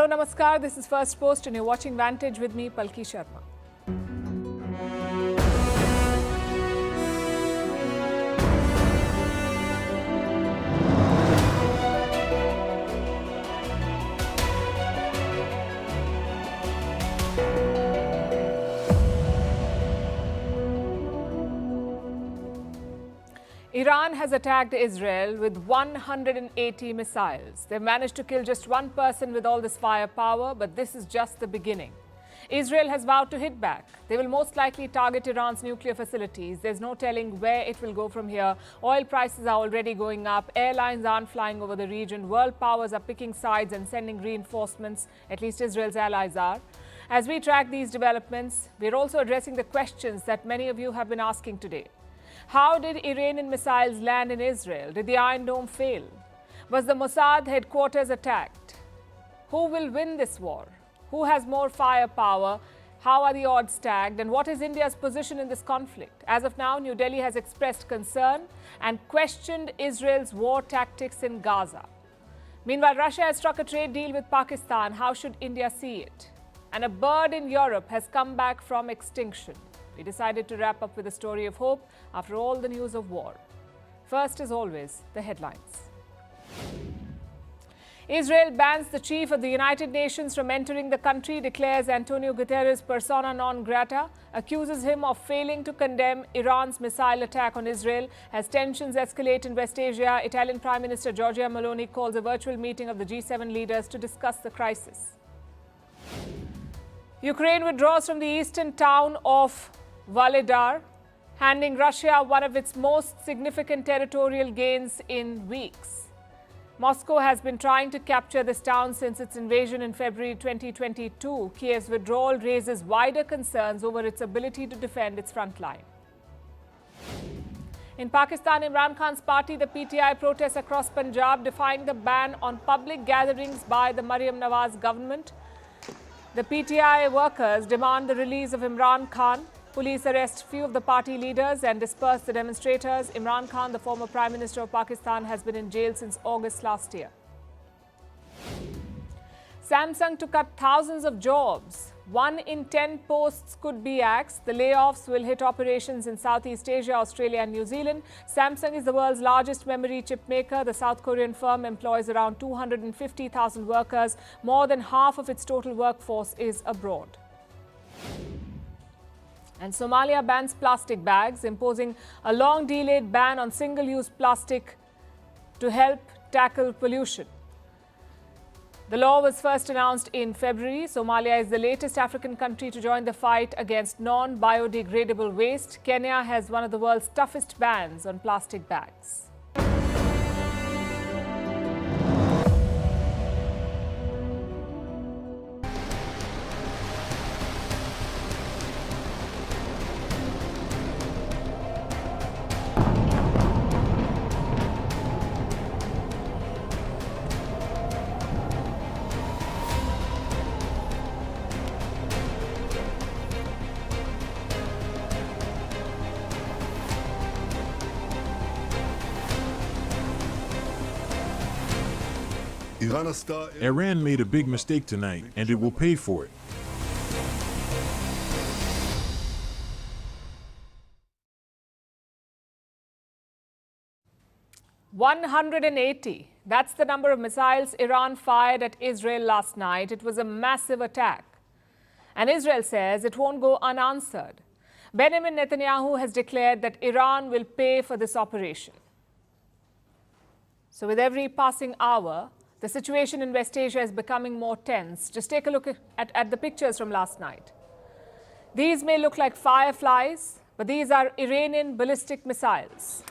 Hello, Namaskar. This is Firstpost and you're watching Vantage with me, Palki Sharma. Iran has attacked Israel with 180 missiles. They've managed to kill just one person with all this firepower, but this is just the beginning. Israel has vowed to hit back. They will most likely target Iran's nuclear facilities. There's no telling where it will go from here. Oil prices are already going up. Airlines aren't flying over the region. World powers are picking sides and sending reinforcements. At least Israel's allies are. As we track these developments, we're also addressing the questions that many of you have been asking today. How did Iranian missiles land in Israel? Did the Iron Dome fail? Was the Mossad headquarters attacked? Who will win this war? Who has more firepower? How are the odds stacked? And what is India's position in this conflict? As of now, New Delhi has expressed concern and questioned Israel's war tactics in Gaza. Meanwhile, Russia has struck a trade deal with Pakistan. How should India see it? And a bird in Europe has come back from extinction. We decided to wrap up with a story of hope after all the news of war. First, as always, the headlines. Israel bans the chief of the United Nations from entering the country, declares Antonio Guterres persona non grata, accuses him of failing to condemn Iran's missile attack on Israel. As tensions escalate in West Asia, Italian Prime Minister Giorgia Meloni calls a virtual meeting of the G7 leaders to discuss the crisis. Ukraine withdraws from the eastern town of Volodar, handing Russia one of its most significant territorial gains in weeks. Moscow has been trying to capture this town since its invasion in February 2022. Kiev's withdrawal raises wider concerns over its ability to defend its front line. In Pakistan, Imran Khan's party, the PTI, protests across Punjab defying the ban on public gatherings by the Maryam Nawaz government. The PTI workers demand the release of Imran Khan. Police arrest few of the party leaders and disperse the demonstrators. Imran Khan, the former Prime Minister of Pakistan, has been in jail since August last year. Samsung to cut thousands of jobs. 1 in 10 posts could be axed. The layoffs will hit operations in Southeast Asia, Australia and New Zealand. Samsung is the world's largest memory chip maker. The South Korean firm employs around 250,000 workers. More than half of its total workforce is abroad. And Somalia bans plastic bags, imposing a long-delayed ban on single-use plastic to help tackle pollution. The law was first announced in February. Somalia is the latest African country to join the fight against non-biodegradable waste. Kenya has one of the world's toughest bans on plastic bags. Iran made a big mistake tonight, and it will pay for it. "180. That's the number of missiles Iran fired at Israel last night. It was a massive attack. And Israel says it won't go unanswered. Benjamin Netanyahu has declared that Iran will pay for this operation. So with every passing hour, the situation in West Asia is becoming more tense. Just take a look at the pictures from last night. These may look like fireflies, but these are Iranian ballistic missiles.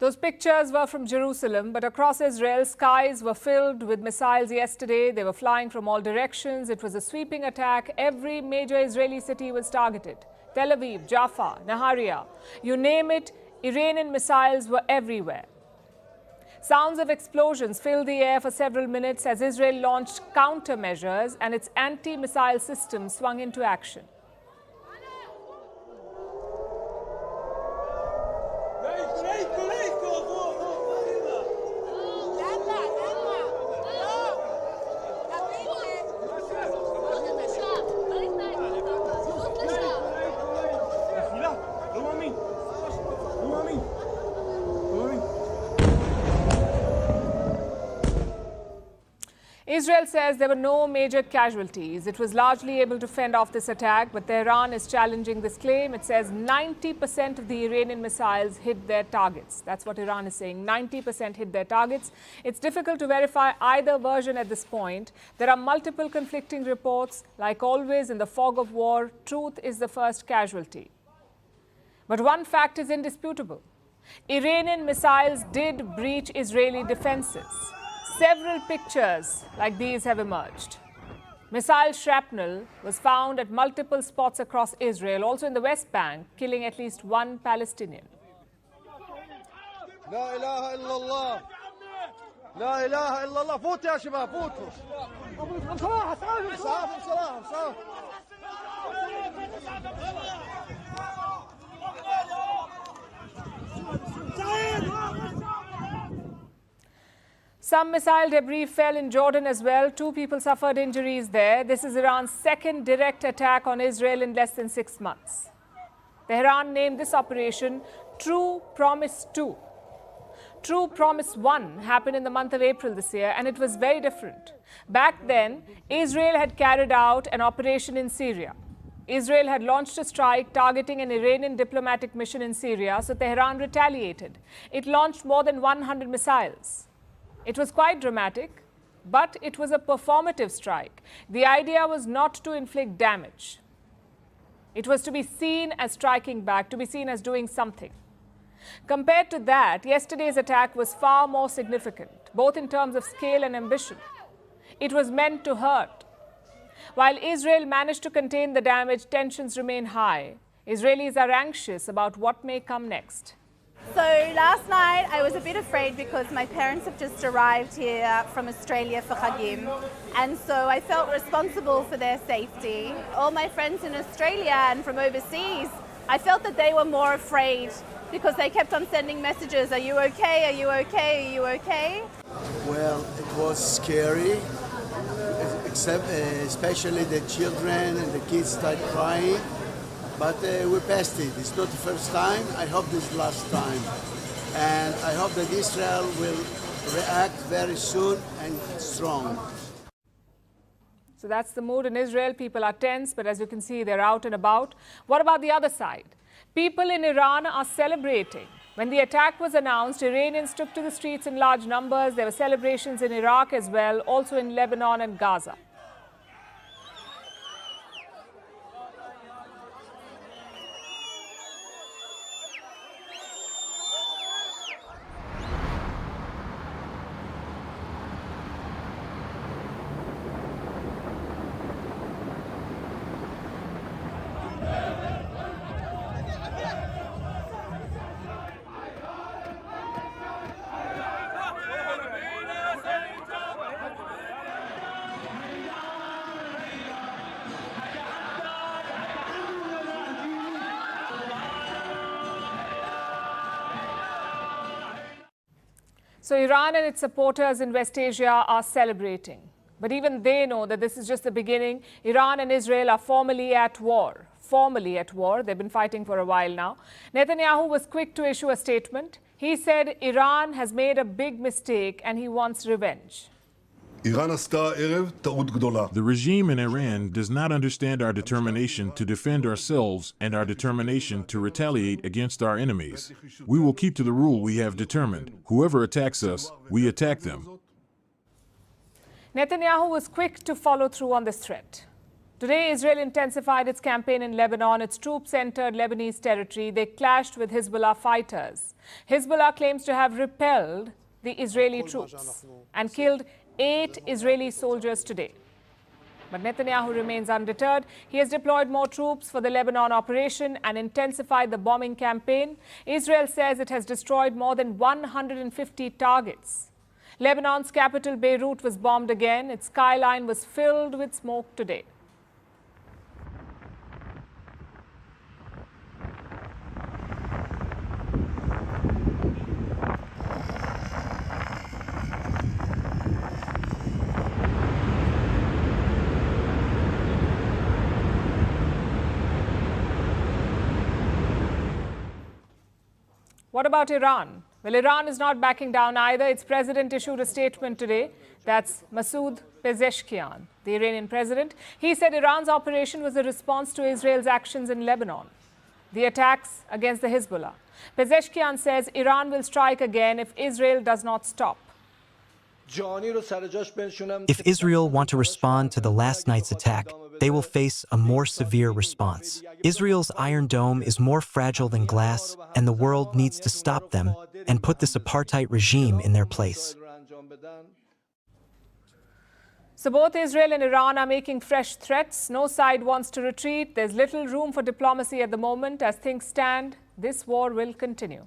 Those pictures were from Jerusalem, but across Israel, skies were filled with missiles yesterday. They were flying from all directions. It was a sweeping attack. Every major Israeli city was targeted. Tel Aviv, Jaffa, Nahariya, you name it, Iranian missiles were everywhere. Sounds of explosions filled the air for several minutes as Israel launched countermeasures and its anti-missile system swung into action. Israel says there were no major casualties. It was largely able to fend off this attack, but Tehran is challenging this claim. It says 90% of the Iranian missiles hit their targets. That's what Iran is saying. 90% hit their targets. It's difficult to verify either version at this point. There are multiple conflicting reports. Like always in the fog of war, truth is the first casualty. But one fact is indisputable. Iranian missiles did breach Israeli defenses. Several pictures like these have emerged. Missile shrapnel was found at multiple spots across Israel, also in the West Bank, killing at least one Palestinian. La ilaha illallah. La ilaha illallah. فوت يا شباب فوتوا. Some missile debris fell in Jordan as well. 2 people suffered injuries there. This is Iran's second direct attack on Israel in less than 6 months. Tehran named this operation True Promise 2. True Promise 1 happened in the month of April this year, and it was very different. Back then, Israel had carried out an operation in Syria. Israel had launched a strike targeting an Iranian diplomatic mission in Syria, so Tehran retaliated. It launched more than 100 missiles. It was quite dramatic, but it was a performative strike. The idea was not to inflict damage. It was to be seen as striking back, to be seen as doing something. Compared to that, yesterday's attack was far more significant, both in terms of scale and ambition. It was meant to hurt. While Israel managed to contain the damage, tensions remain high. Israelis are anxious about what may come next. So last night I was a bit afraid because my parents have just arrived here from Australia for Chagim, and so I felt responsible for their safety. All my friends in Australia and from overseas, I felt that they were more afraid because they kept on sending messages, are you okay, are you okay, are you okay? Well, it was scary, except especially the children and the kids started crying. But we passed it. It's not the first time. I hope this is the last time. And I hope that Israel will react very soon and strong. So that's the mood in Israel. People are tense, but as you can see, they're out and about. What about the other side? People in Iran are celebrating. When the attack was announced, Iranians took to the streets in large numbers. There were celebrations in Iraq as well, also in Lebanon and Gaza. So Iran and its supporters in West Asia are celebrating. But even they know that this is just the beginning. Iran and Israel are formally at war. They've been fighting for a while now. Netanyahu was quick to issue a statement. He said Iran has made a big mistake and he wants revenge. The regime in Iran does not understand our determination to defend ourselves and our determination to retaliate against our enemies. We will keep to the rule we have determined. Whoever attacks us, we attack them. Netanyahu was quick to follow through on this threat. Today, Israel intensified its campaign in Lebanon. Its troops entered Lebanese territory. They clashed with Hezbollah fighters. Hezbollah claims to have repelled the Israeli troops and killed 8 Israeli soldiers today. But Netanyahu remains undeterred. He has deployed more troops for the Lebanon operation and intensified the bombing campaign. Israel says it has destroyed more than 150 targets. Lebanon's capital, Beirut, was bombed again. Its skyline was filled with smoke today. What about Iran? Well, Iran is not backing down either. Its president issued a statement today. That's Masoud Pezeshkian, the Iranian president. He said Iran's operation was a response to Israel's actions in Lebanon, the attacks against the Hezbollah. Pezeshkian says Iran will strike again if Israel does not stop. If Israel want to respond to the last night's attack, they will face a more severe response. Israel's Iron Dome is more fragile than glass, and the world needs to stop them and put this apartheid regime in their place. So both Israel and Iran are making fresh threats. No side wants to retreat. There's little room for diplomacy at the moment. As things stand, this war will continue.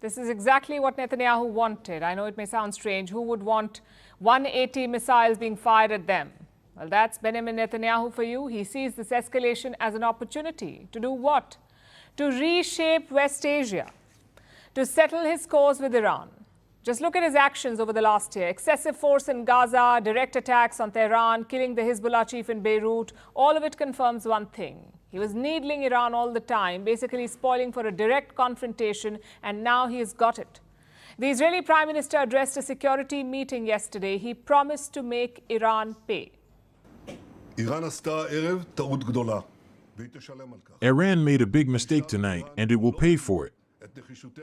This is exactly what Netanyahu wanted. I know it may sound strange. Who would want 180 missiles being fired at them? Well, that's Benjamin Netanyahu for you. He sees this escalation as an opportunity to do what? To reshape West Asia, to settle his scores with Iran. Just look at his actions over the last year. Excessive force in Gaza, direct attacks on Tehran, killing the Hezbollah chief in Beirut. All of it confirms one thing. He was needling Iran all the time, basically spoiling for a direct confrontation, and now he has got it. The Israeli Prime Minister addressed a security meeting yesterday. He promised to make Iran pay. Iran made a big mistake tonight, and it will pay for it.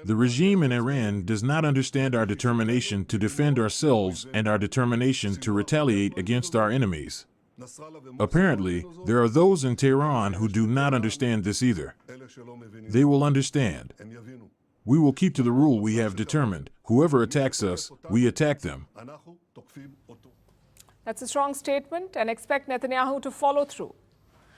The regime in Iran does not understand our determination to defend ourselves and our determination to retaliate against our enemies. Apparently, there are those in Tehran who do not understand this either. They will understand. We will keep to the rule we have determined. Whoever attacks us, we attack them. That's a strong statement, and expect Netanyahu to follow through.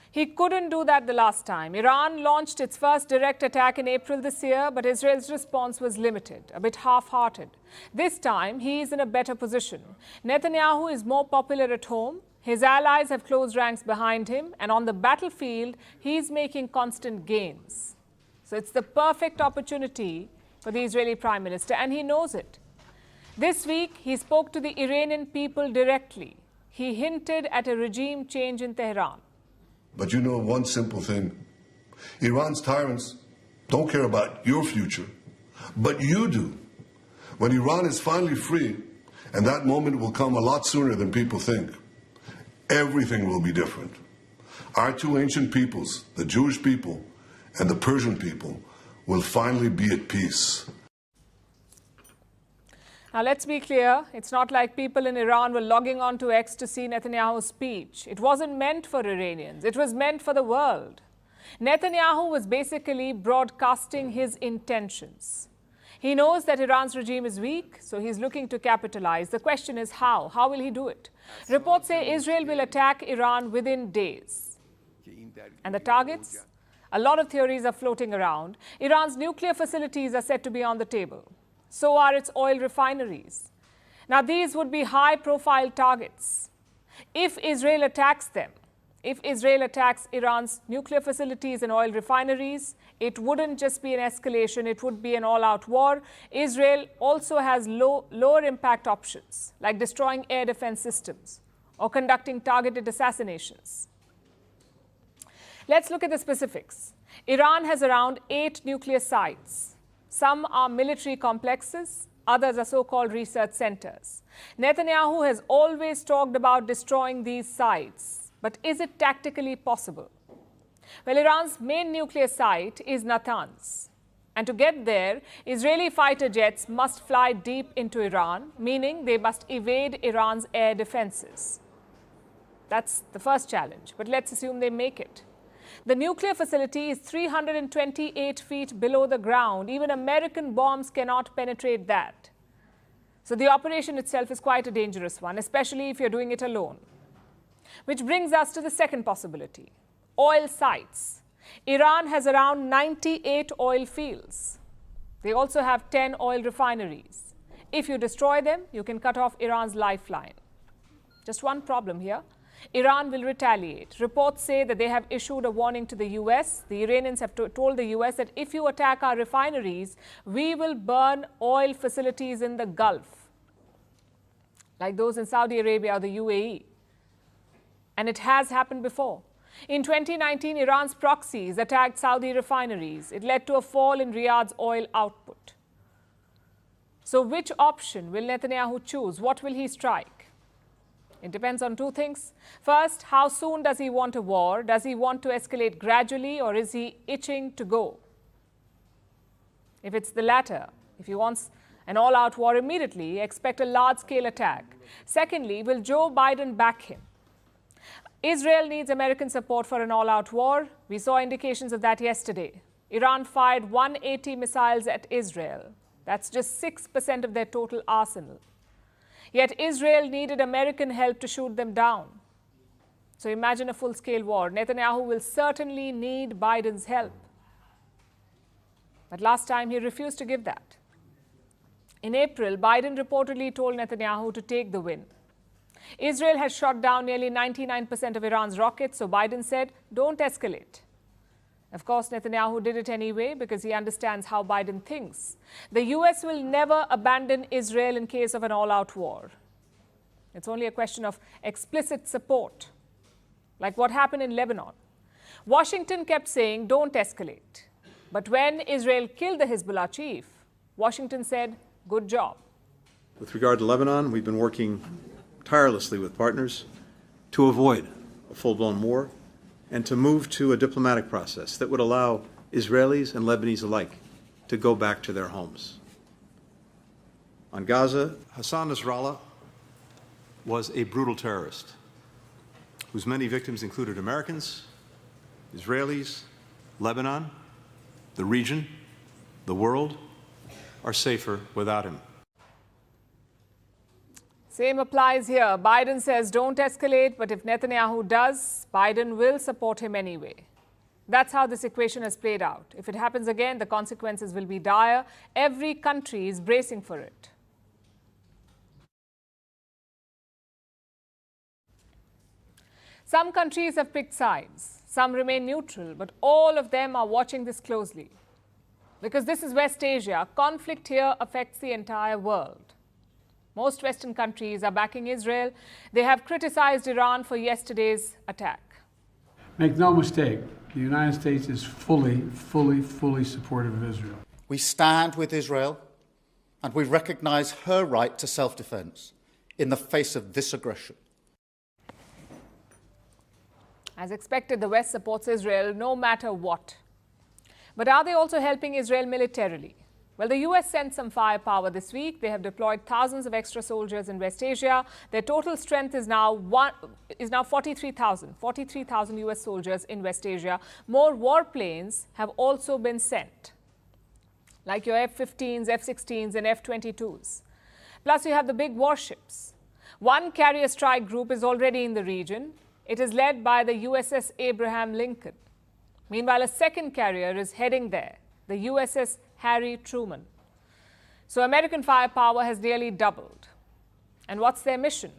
He couldn't do that the last time. Iran launched its first direct attack in April this year, but Israel's response was limited, a bit half-hearted. This time, he is in a better position. Netanyahu is more popular at home. His allies have closed ranks behind him, and on the battlefield, he's making constant gains. So it's the perfect opportunity for the Israeli Prime Minister, and he knows it. This week, he spoke to the Iranian people directly. He hinted at a regime change in Tehran. But you know one simple thing. Iran's tyrants don't care about your future, but you do. When Iran is finally free, and that moment will come a lot sooner than people think, everything will be different. Our two ancient peoples, the Jewish people and the Persian people, will finally be at peace. Now, let's be clear. It's not like people in Iran were logging on to X to see Netanyahu's speech. It wasn't meant for Iranians. It was meant for the world. Netanyahu was basically broadcasting his intentions. He knows that Iran's regime is weak, so he's looking to capitalize. The question is how? How will he do it? Reports say Israel will attack Iran within days. And the targets? A lot of theories are floating around. Iran's nuclear facilities are said to be on the table. So are its oil refineries. Now, these would be high-profile targets. If Israel attacks them, if Israel attacks Iran's nuclear facilities and oil refineries, it wouldn't just be an escalation, it would be an all-out war. Israel also has lower impact options, like destroying air defense systems or conducting targeted assassinations. Let's look at the specifics. Iran has around 8 nuclear sites. Some are military complexes, others are so-called research centers. Netanyahu has always talked about destroying these sites, but is it tactically possible? Well, Iran's main nuclear site is Natanz. And to get there, Israeli fighter jets must fly deep into Iran, meaning they must evade Iran's air defenses. That's the first challenge, but let's assume they make it. The nuclear facility is 328 feet below the ground. Even American bombs cannot penetrate that. So the operation itself is quite a dangerous one, especially if you're doing it alone. Which brings us to the second possibility, oil sites. Iran has around 98 oil fields. They also have 10 oil refineries. If you destroy them, you can cut off Iran's lifeline. Just one problem here. Iran will retaliate. Reports say that they have issued a warning to the US. The Iranians have told the US that if you attack our refineries, we will burn oil facilities in the Gulf, like those in Saudi Arabia or the UAE. And it has happened before. In 2019, Iran's proxies attacked Saudi refineries. It led to a fall in Riyadh's oil output. So which option will Netanyahu choose? What will he strike? It depends on two things. First, how soon does he want a war? Does he want to escalate gradually, or is he itching to go? If it's the latter, if he wants an all-out war immediately, expect a large-scale attack. Secondly, will Joe Biden back him? Israel needs American support for an all-out war. We saw indications of that yesterday. Iran fired 180 missiles at Israel. That's just 6% of their total arsenal. Yet Israel needed American help to shoot them down. So imagine a full-scale war. Netanyahu will certainly need Biden's help. But last time he refused to give that. In April, Biden reportedly told Netanyahu to take the win. Israel has shot down nearly 99% of Iran's rockets, so Biden said, don't escalate. Of course, Netanyahu did it anyway because he understands how Biden thinks. The US will never abandon Israel in case of an all-out war. It's only a question of explicit support, like what happened in Lebanon. Washington kept saying, don't escalate. But when Israel killed the Hezbollah chief, Washington said, good job. With regard to Lebanon, we've been working tirelessly with partners to avoid a full-blown war and to move to a diplomatic process that would allow Israelis and Lebanese alike to go back to their homes. On Gaza, Hassan Nasrallah was a brutal terrorist whose many victims included Americans, Israelis, Lebanon, the region, the world are safer without him. Same applies here. Biden says don't escalate, but if Netanyahu does, Biden will support him anyway. That's how this equation has played out. If it happens again, the consequences will be dire. Every country is bracing for it. Some countries have picked sides. Some remain neutral, but all of them are watching this closely. Because this is West Asia, conflict here affects the entire world. Most Western countries are backing Israel. They have criticized Iran for yesterday's attack. Make no mistake, the United States is fully supportive of Israel. We stand with Israel and we recognize her right to self-defense in the face of this aggression. As expected, the West supports Israel no matter what. But are they also helping Israel militarily? Well, the US sent some firepower this week. They have deployed thousands of extra soldiers in West Asia. Their total strength is now 43,000 US soldiers in West Asia. More warplanes have also been sent, like your F-15s, F-16s, and F-22s. Plus, you have the big warships. One carrier strike group is already in the region. It is led by the USS Abraham Lincoln. Meanwhile, a second carrier is heading there, the USS Harry Truman. So American firepower has nearly doubled. And what's their mission?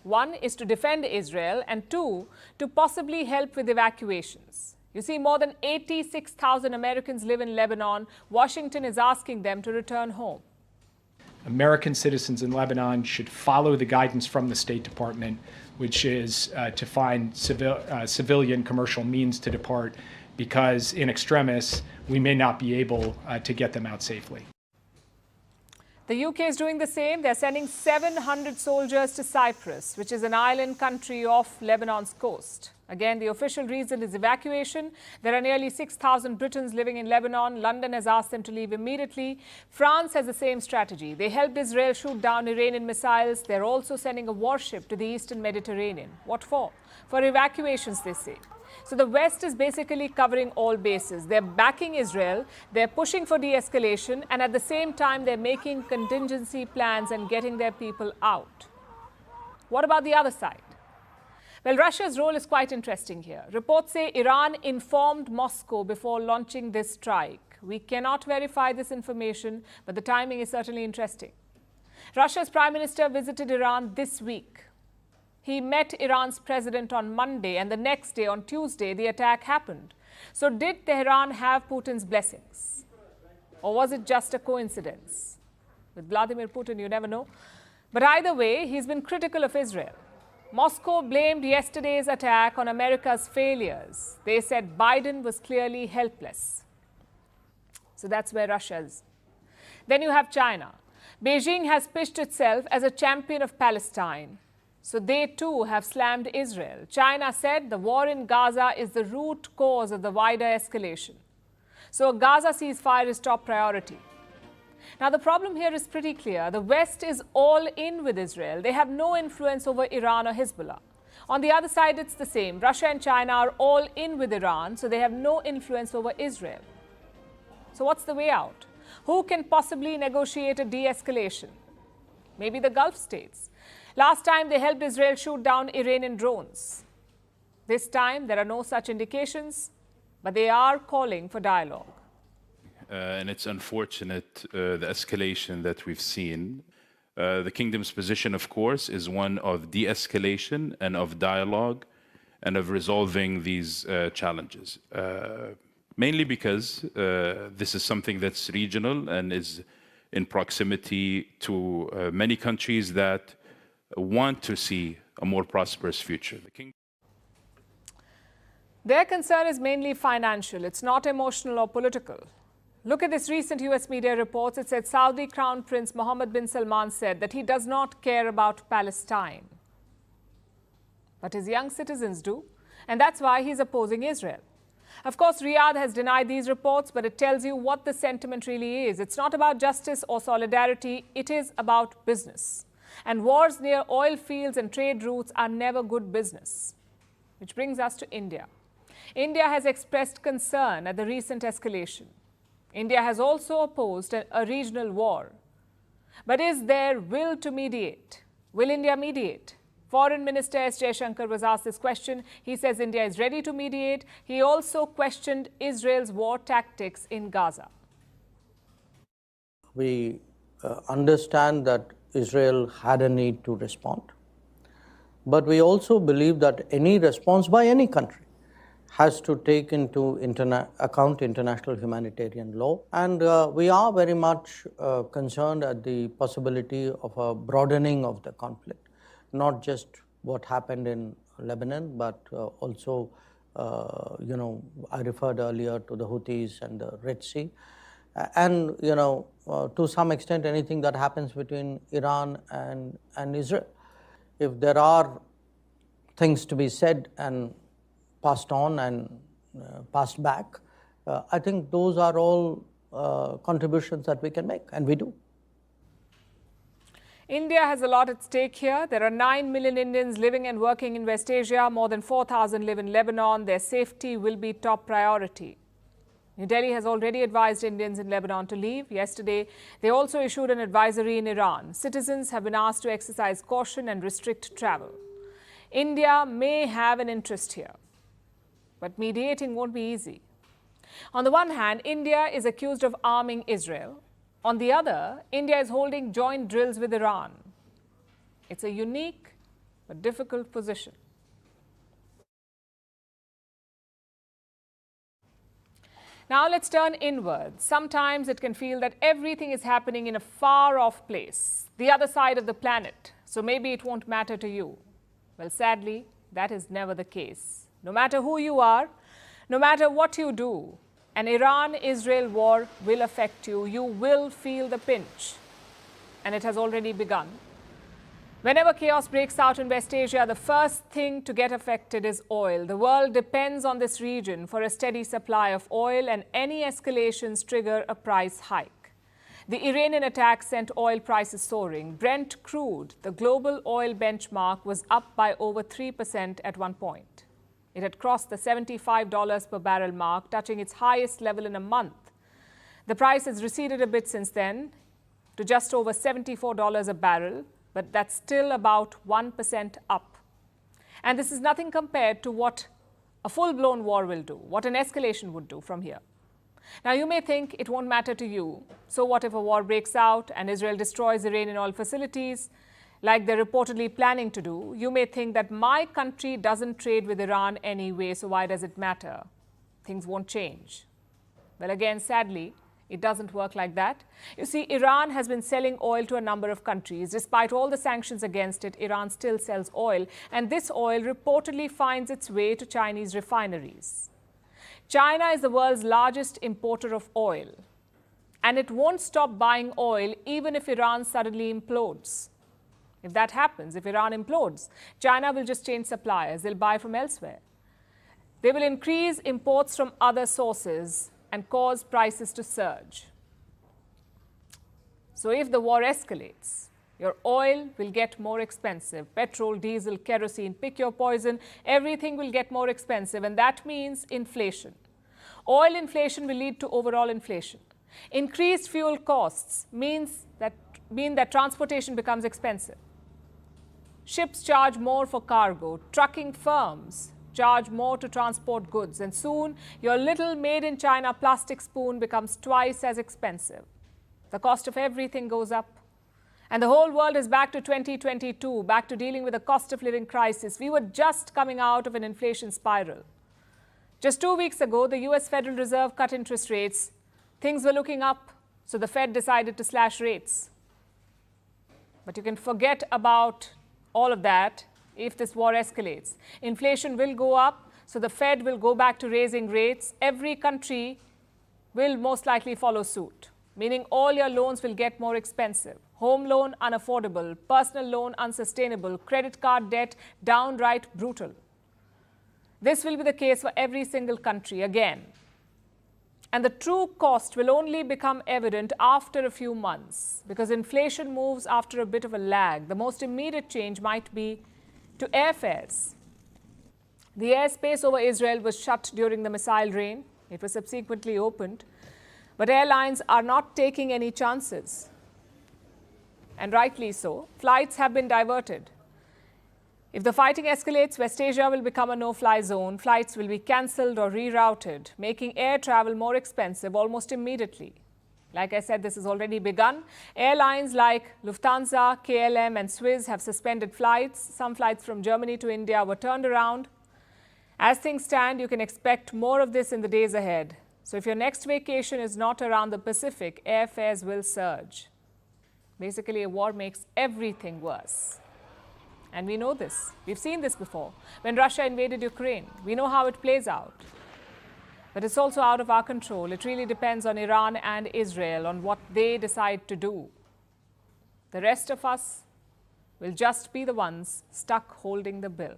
One is to defend Israel, and two, to possibly help with evacuations. You see, more than 86,000 Americans live in Lebanon. Washington is asking them to return home. American citizens in Lebanon should follow the guidance from the State Department, which is to find civilian commercial means to depart, because in extremis, we may not be able to get them out safely. The UK is doing the same. They're sending 700 soldiers to Cyprus, which is an island country off Lebanon's coast. Again, the official reason is evacuation. There are nearly 6,000 Britons living in Lebanon. London has asked them to leave immediately. France has the same strategy. They helped Israel shoot down Iranian missiles. They're also sending a warship to the eastern Mediterranean. What for? For evacuations, they say. So the West is basically covering all bases. They're backing Israel, they're pushing for de-escalation, and at the same time, they're making contingency plans and getting their people out. What about the other side? Well, Russia's role is quite interesting here. Reports say Iran informed Moscow before launching this strike. We cannot verify this information, but the timing is certainly interesting. Russia's Prime Minister visited Iran this week. He met Iran's president on Monday, and the next day, on Tuesday, the attack happened. So did Tehran have Putin's blessings? Or was it just a coincidence? With Vladimir Putin, you never know. But either way, he's been critical of Israel. Moscow blamed yesterday's attack on America's failures. They said Biden was clearly helpless. So that's where Russia is. Then you have China. Beijing has pitched itself as a champion of Palestine. So they too have slammed Israel. China said the war in Gaza is the root cause of the wider escalation. So a Gaza ceasefire is top priority. Now the problem here is pretty clear. The West is all in with Israel. They have no influence over Iran or Hezbollah. On the other side, it's the same. Russia and China are all in with Iran, so they have no influence over Israel. So what's the way out? Who can possibly negotiate a de-escalation? Maybe the Gulf states. Last time, they helped Israel shoot down Iranian drones. This time, there are no such indications, but they are calling for dialogue. And it's unfortunate, the escalation that we've seen. The kingdom's position, of course, is one of de-escalation and of dialogue and of resolving these challenges. Mainly because this is something that's regional and is in proximity to many countries that want to see a more prosperous future. Their concern is mainly financial. It's not emotional or political. Look at this recent US media reports. It said Saudi Crown Prince Mohammed bin Salman said that he does not care about Palestine. But his young citizens do. And that's why he's opposing Israel. Of course, Riyadh has denied these reports, but it tells you what the sentiment really is. It's not about justice or solidarity. It is about business. And wars near oil fields and trade routes are never good business. Which brings us to India. India has expressed concern at the recent escalation. India has also opposed a regional war. But is there will to mediate? Will India mediate? Foreign Minister S. Jaishankar was asked this question. He says India is ready to mediate. He also questioned Israel's war tactics in Gaza. We understand that Israel had a need to respond. But we also believe that any response by any country has to take into account international humanitarian law. And we are very much concerned at the possibility of a broadening of the conflict, not just what happened in Lebanon, but also, I referred earlier to the Houthis and the Red Sea. And, to some extent, anything that happens between Iran and Israel. If there are things to be said and passed on and passed back, I think those are all contributions that we can make, and we do. India has a lot at stake here. There are 9 million Indians living and working in West Asia. More than 4,000 live in Lebanon. Their safety will be top priority. New Delhi has already advised Indians in Lebanon to leave. Yesterday, they also issued an advisory in Iran. Citizens have been asked to exercise caution and restrict travel. India may have an interest here, but mediating won't be easy. On the one hand, India is accused of arming Israel. On the other, India is holding joint drills with Iran. It's a unique but difficult position. Now let's turn inward. Sometimes it can feel that everything is happening in a far-off place, the other side of the planet, so maybe it won't matter to you. Well, sadly, that is never the case. No matter who you are, no matter what you do, an Iran-Israel war will affect you. You will feel the pinch, and it has already begun. Whenever chaos breaks out in West Asia, the first thing to get affected is oil. The world depends on this region for a steady supply of oil, and any escalations trigger a price hike. The Iranian attack sent oil prices soaring. Brent crude, the global oil benchmark, was up by over 3% at one point. It had crossed the $75 per barrel mark, touching its highest level in a month. The price has receded a bit since then to just over $74 a barrel, but that's still about 1% up. And this is nothing compared to what a full-blown war will do, what an escalation would do from here. Now, you may think it won't matter to you. So what if a war breaks out and Israel destroys Iranian oil facilities, like they're reportedly planning to do? You may think that my country doesn't trade with Iran anyway, so why does it matter? Things won't change. Well, again, sadly, it doesn't work like that. You see, Iran has been selling oil to a number of countries. Despite all the sanctions against it, Iran still sells oil, and this oil reportedly finds its way to Chinese refineries. China is the world's largest importer of oil, and it won't stop buying oil even if Iran suddenly implodes. If that happens, if Iran implodes, China will just change suppliers. They'll buy from elsewhere. They will increase imports from other sources and cause prices to surge. So if the war escalates, your oil will get more expensive. Petrol, diesel, kerosene, pick your poison, everything will get more expensive, and that means inflation. Oil inflation will lead to overall inflation. Increased fuel costs mean that transportation becomes expensive. Ships charge more for cargo. Trucking firms charge more to transport goods, and soon your little made-in-China plastic spoon becomes twice as expensive. The cost of everything goes up. And the whole world is back to 2022, back to dealing with a cost of living crisis. We were just coming out of an inflation spiral. Just 2 weeks ago, the US Federal Reserve cut interest rates. Things were looking up, so the Fed decided to slash rates. But you can forget about all of that if this war escalates. Inflation will go up, so the Fed will go back to raising rates. Every country will most likely follow suit, meaning all your loans will get more expensive. Home loan unaffordable, personal loan unsustainable, credit card debt downright brutal. This will be the case for every single country again. And the true cost will only become evident after a few months, because inflation moves after a bit of a lag. The most immediate change might be to airfares. The airspace over Israel was shut during the missile rain. It was subsequently opened. But airlines are not taking any chances. And rightly so. Flights have been diverted. If the fighting escalates, West Asia will become a no-fly zone. Flights will be cancelled or rerouted, making air travel more expensive almost immediately. Like I said, this has already begun. Airlines like Lufthansa, KLM, and Swiss have suspended flights. Some flights from Germany to India were turned around. As things stand, you can expect more of this in the days ahead. So if your next vacation is not around the Pacific, airfares will surge. Basically, a war makes everything worse. And we know this. We've seen this before. When Russia invaded Ukraine, we know how it plays out. But it's also out of our control. It really depends on Iran and Israel, on what they decide to do. The rest of us will just be the ones stuck holding the bill.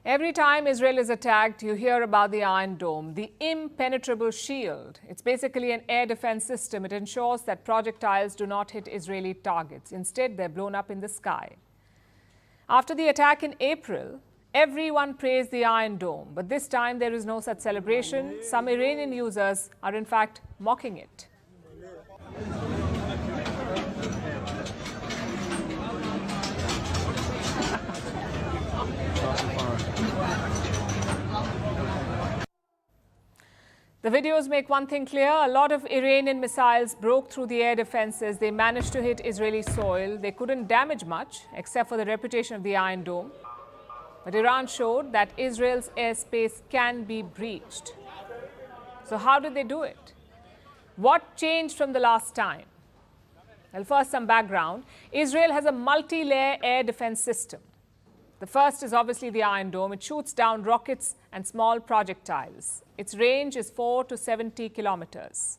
Every time Israel is attacked, you hear about the Iron Dome, the impenetrable shield. It's basically an air defense system. It ensures that projectiles do not hit Israeli targets. Instead, they're blown up in the sky. After the attack in April, everyone praised the Iron Dome, but this time there is no such celebration. Some Iranian users are in fact mocking it. The videos make one thing clear. A lot of Iranian missiles broke through the air defenses. They managed to hit Israeli soil. They couldn't damage much, except for the reputation of the Iron Dome. But Iran showed that Israel's airspace can be breached. So how did they do it? What changed from the last time? Well, first, some background. Israel has a multi-layer air defense system. The first is obviously the Iron Dome. It shoots down rockets and small projectiles. Its range is 4 to 70 kilometers.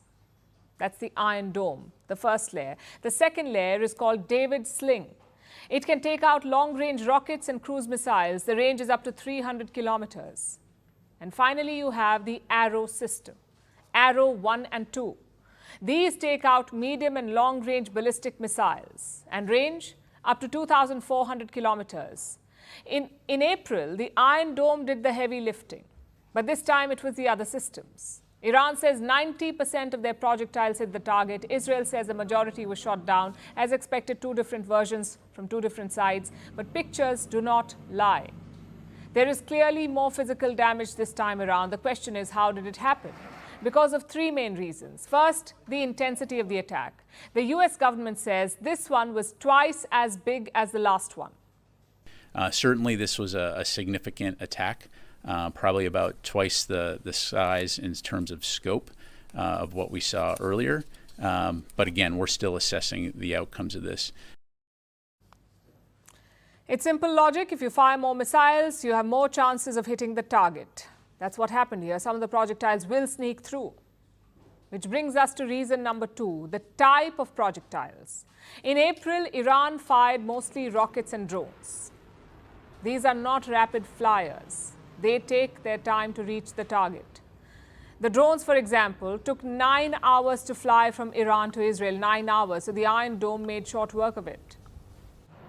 That's the Iron Dome, the first layer. The second layer is called David Sling. It can take out long-range rockets and cruise missiles. The range is up to 300 kilometers. And finally, you have the Arrow system, Arrow 1 and 2. These take out medium and long-range ballistic missiles and range up to 2,400 kilometers. In April, the Iron Dome did the heavy lifting, but this time it was the other systems. Iran says 90% of their projectiles hit the target. Israel says the majority was shot down. As expected, two different versions from two different sides, but pictures do not lie. There is clearly more physical damage this time around. The question is, how did it happen? Because of three main reasons. First, the intensity of the attack. The US government says this one was twice as big as the last one. Certainly, this was a significant attack, probably about twice the size in terms of scope of what we saw earlier. But again, we're still assessing the outcomes of this. It's simple logic. If you fire more missiles, you have more chances of hitting the target. That's what happened here. Some of the projectiles will sneak through. Which brings us to reason number two, the type of projectiles. In April, Iran fired mostly rockets and drones. These are not rapid flyers. They take their time to reach the target. The drones, for example, took 9 hours to fly from Iran to Israel, 9 hours. So the Iron Dome made short work of it.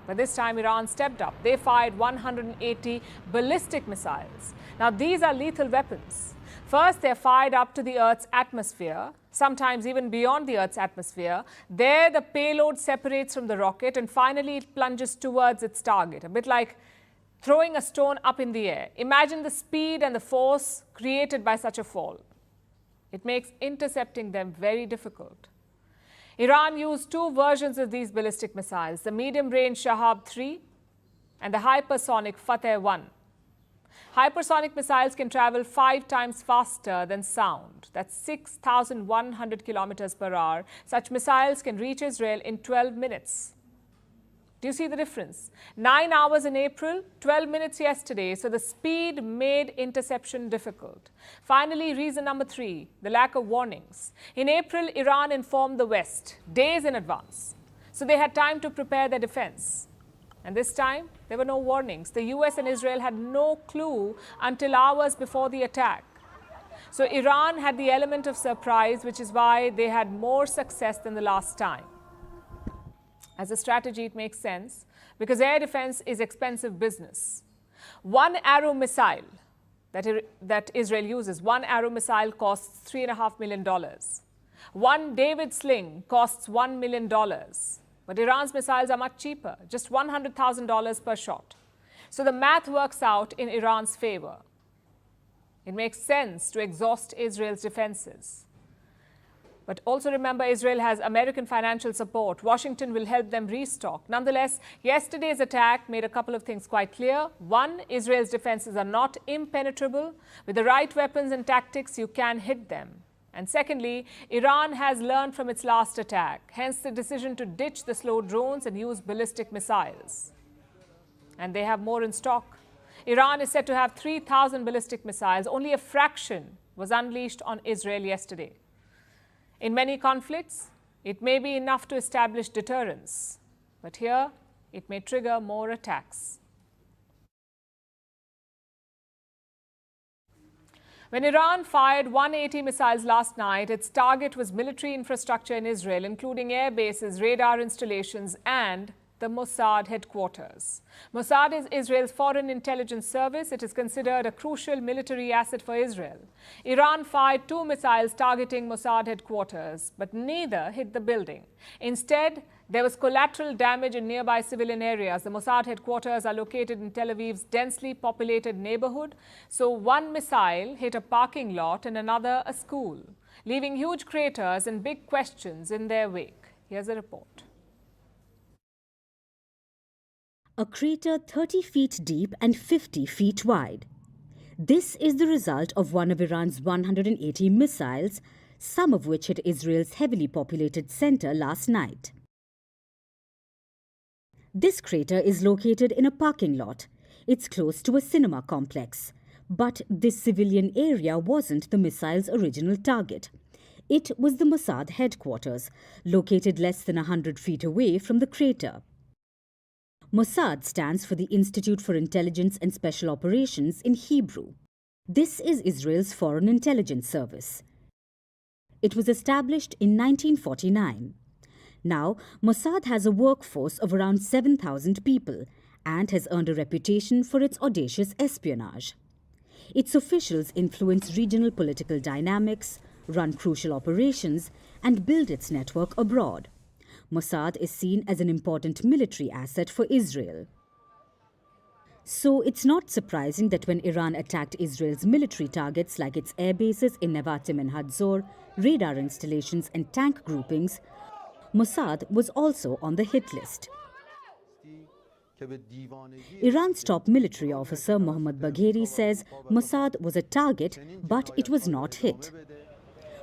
But this time, Iran stepped up. They fired 180 ballistic missiles. Now, these are lethal weapons. First, they're fired up to the Earth's atmosphere, sometimes even beyond the Earth's atmosphere. There, the payload separates from the rocket, and finally, it plunges towards its target, a bit like throwing a stone up in the air. Imagine the speed and the force created by such a fall. It makes intercepting them very difficult. Iran used two versions of these ballistic missiles, the medium-range Shahab-3 and the hypersonic Fateh-1. Hypersonic missiles can travel 5 times faster than sound. That's 6,100 kilometers per hour. Such missiles can reach Israel in 12 minutes. Do you see the difference? 9 hours in April, 12 minutes yesterday. So the speed made interception difficult. Finally, reason number 3, the lack of warnings. In April, Iran informed the West days in advance. So they had time to prepare their defense. And this time, there were no warnings. The US and Israel had no clue until hours before the attack. So Iran had the element of surprise, which is why they had more success than the last time. As a strategy, it makes sense because air defense is expensive business. One Arrow missile that Israel uses, one Arrow missile costs $3.5 million. One David Sling costs $1 million. But Iran's missiles are much cheaper, just $100,000 per shot. So the math works out in Iran's favor. It makes sense to exhaust Israel's defenses. But also remember, Israel has American financial support. Washington will help them restock. Nonetheless, yesterday's attack made a couple of things quite clear. One, Israel's defenses are not impenetrable. With the right weapons and tactics, you can hit them. And secondly, Iran has learned from its last attack, hence the decision to ditch the slow drones and use ballistic missiles. And they have more in stock. Iran is said to have 3,000 ballistic missiles. Only a fraction was unleashed on Israel yesterday. In many conflicts, it may be enough to establish deterrence, but here it may trigger more attacks. When Iran fired 180 missiles last night, its target was military infrastructure in Israel, including air bases, radar installations, and the Mossad headquarters. Mossad is Israel's foreign intelligence service. It is considered a crucial military asset for Israel. Iran fired 2 missiles targeting Mossad headquarters, but neither hit the building. Instead, there was collateral damage in nearby civilian areas. The Mossad headquarters are located in Tel Aviv's densely populated neighborhood. So one missile hit a parking lot and another a school, leaving huge craters and big questions in their wake. Here's a report. A crater 30 feet deep and 50 feet wide. This is the result of one of Iran's 180 missiles, some of which hit Israel's heavily populated center last night. This crater is located in a parking lot. It's close to a cinema complex. But this civilian area wasn't the missile's original target. It was the Mossad headquarters, located less than 100 feet away from the crater. Mossad stands for the Institute for Intelligence and Special Operations in Hebrew. This is Israel's foreign intelligence service. It was established in 1949. Now, Mossad has a workforce of around 7,000 people and has earned a reputation for its audacious espionage. Its officials influence regional political dynamics, run crucial operations, and build its network abroad. Mossad is seen as an important military asset for Israel. So it's not surprising that when Iran attacked Israel's military targets like its air bases in Nevatim and Hadzor, radar installations and tank groupings, Mossad was also on the hit list. Iran's top military officer Mohammad Bagheri says Mossad was a target, but it was not hit.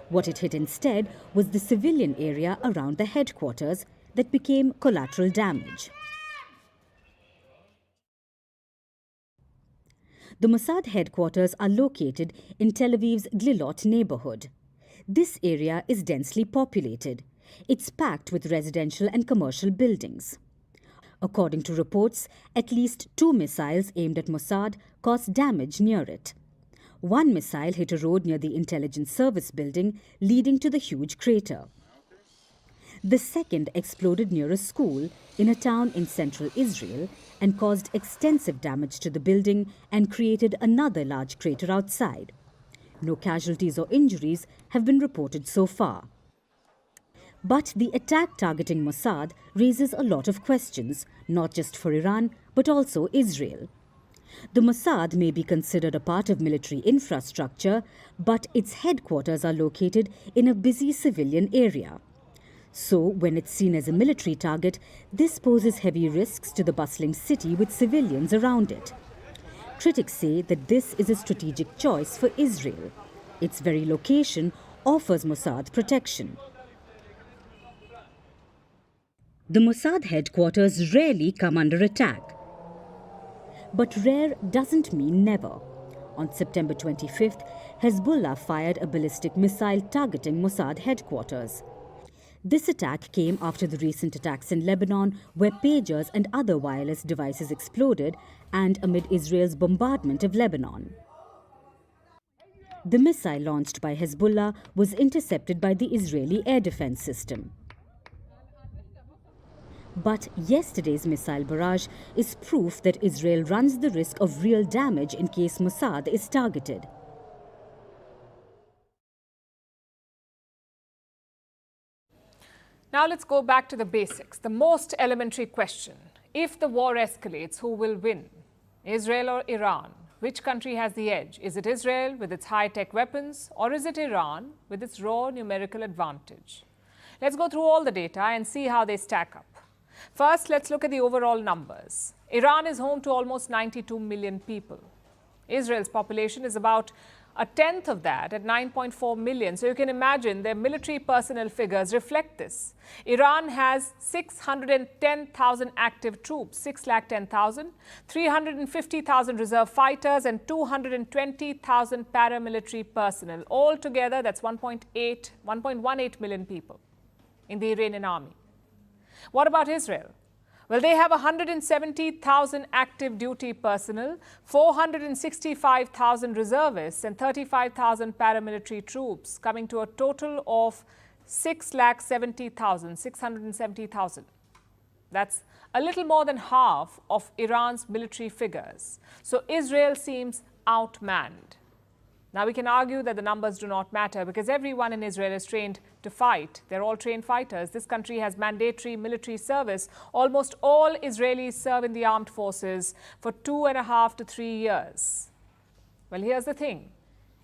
What it hit instead was the civilian area around the headquarters that became collateral damage. The Mossad headquarters are located in Tel Aviv's Glilot neighborhood. This area is densely populated. It's packed with residential and commercial buildings. According to reports, at least 2 missiles aimed at Mossad caused damage near it. One missile hit a road near the intelligence service building, leading to the huge crater. The second exploded near a school in a town in central Israel and caused extensive damage to the building and created another large crater outside. No casualties or injuries have been reported so far. But the attack targeting Mossad raises a lot of questions, not just for Iran, but also Israel. The Mossad may be considered a part of military infrastructure, but its headquarters are located in a busy civilian area. So, when it's seen as a military target, this poses heavy risks to the bustling city with civilians around it. Critics say that this is a strategic choice for Israel. Its very location offers Mossad protection. The Mossad headquarters rarely come under attack. But rare doesn't mean never. On September 25th, Hezbollah fired a ballistic missile targeting Mossad headquarters. This attack came after the recent attacks in Lebanon, where pagers and other wireless devices exploded, and amid Israel's bombardment of Lebanon. The missile launched by Hezbollah was intercepted by the Israeli air defense system. But yesterday's missile barrage is proof that Israel runs the risk of real damage in case Mossad is targeted. Now let's go back to the basics, the most elementary question. If the war escalates, who will win? Israel or Iran? Which country has the edge? Is it Israel with its high-tech weapons, or is it Iran with its raw numerical advantage? Let's go through all the data and see how they stack up. First, let's look at the overall numbers. Iran is home to almost 92 million people. Israel's population is about a tenth of that at 9.4 million. So you can imagine their military personnel figures reflect this. Iran has 610,000 active troops, 610,000, 350,000 reserve fighters and 220,000 paramilitary personnel. Altogether, that's 1.18 million people in the Iranian army. What about Israel? Well, they have 170,000 active duty personnel, 465,000 reservists and 35,000 paramilitary troops, coming to a total of 670,000. That's a little more than half of Iran's military figures. So Israel seems outmanned. Now, we can argue that the numbers do not matter because everyone in Israel is trained to fight. They're all trained fighters. This country has mandatory military service. Almost all Israelis serve in the armed forces for 2.5 to 3 years. Well, here's the thing.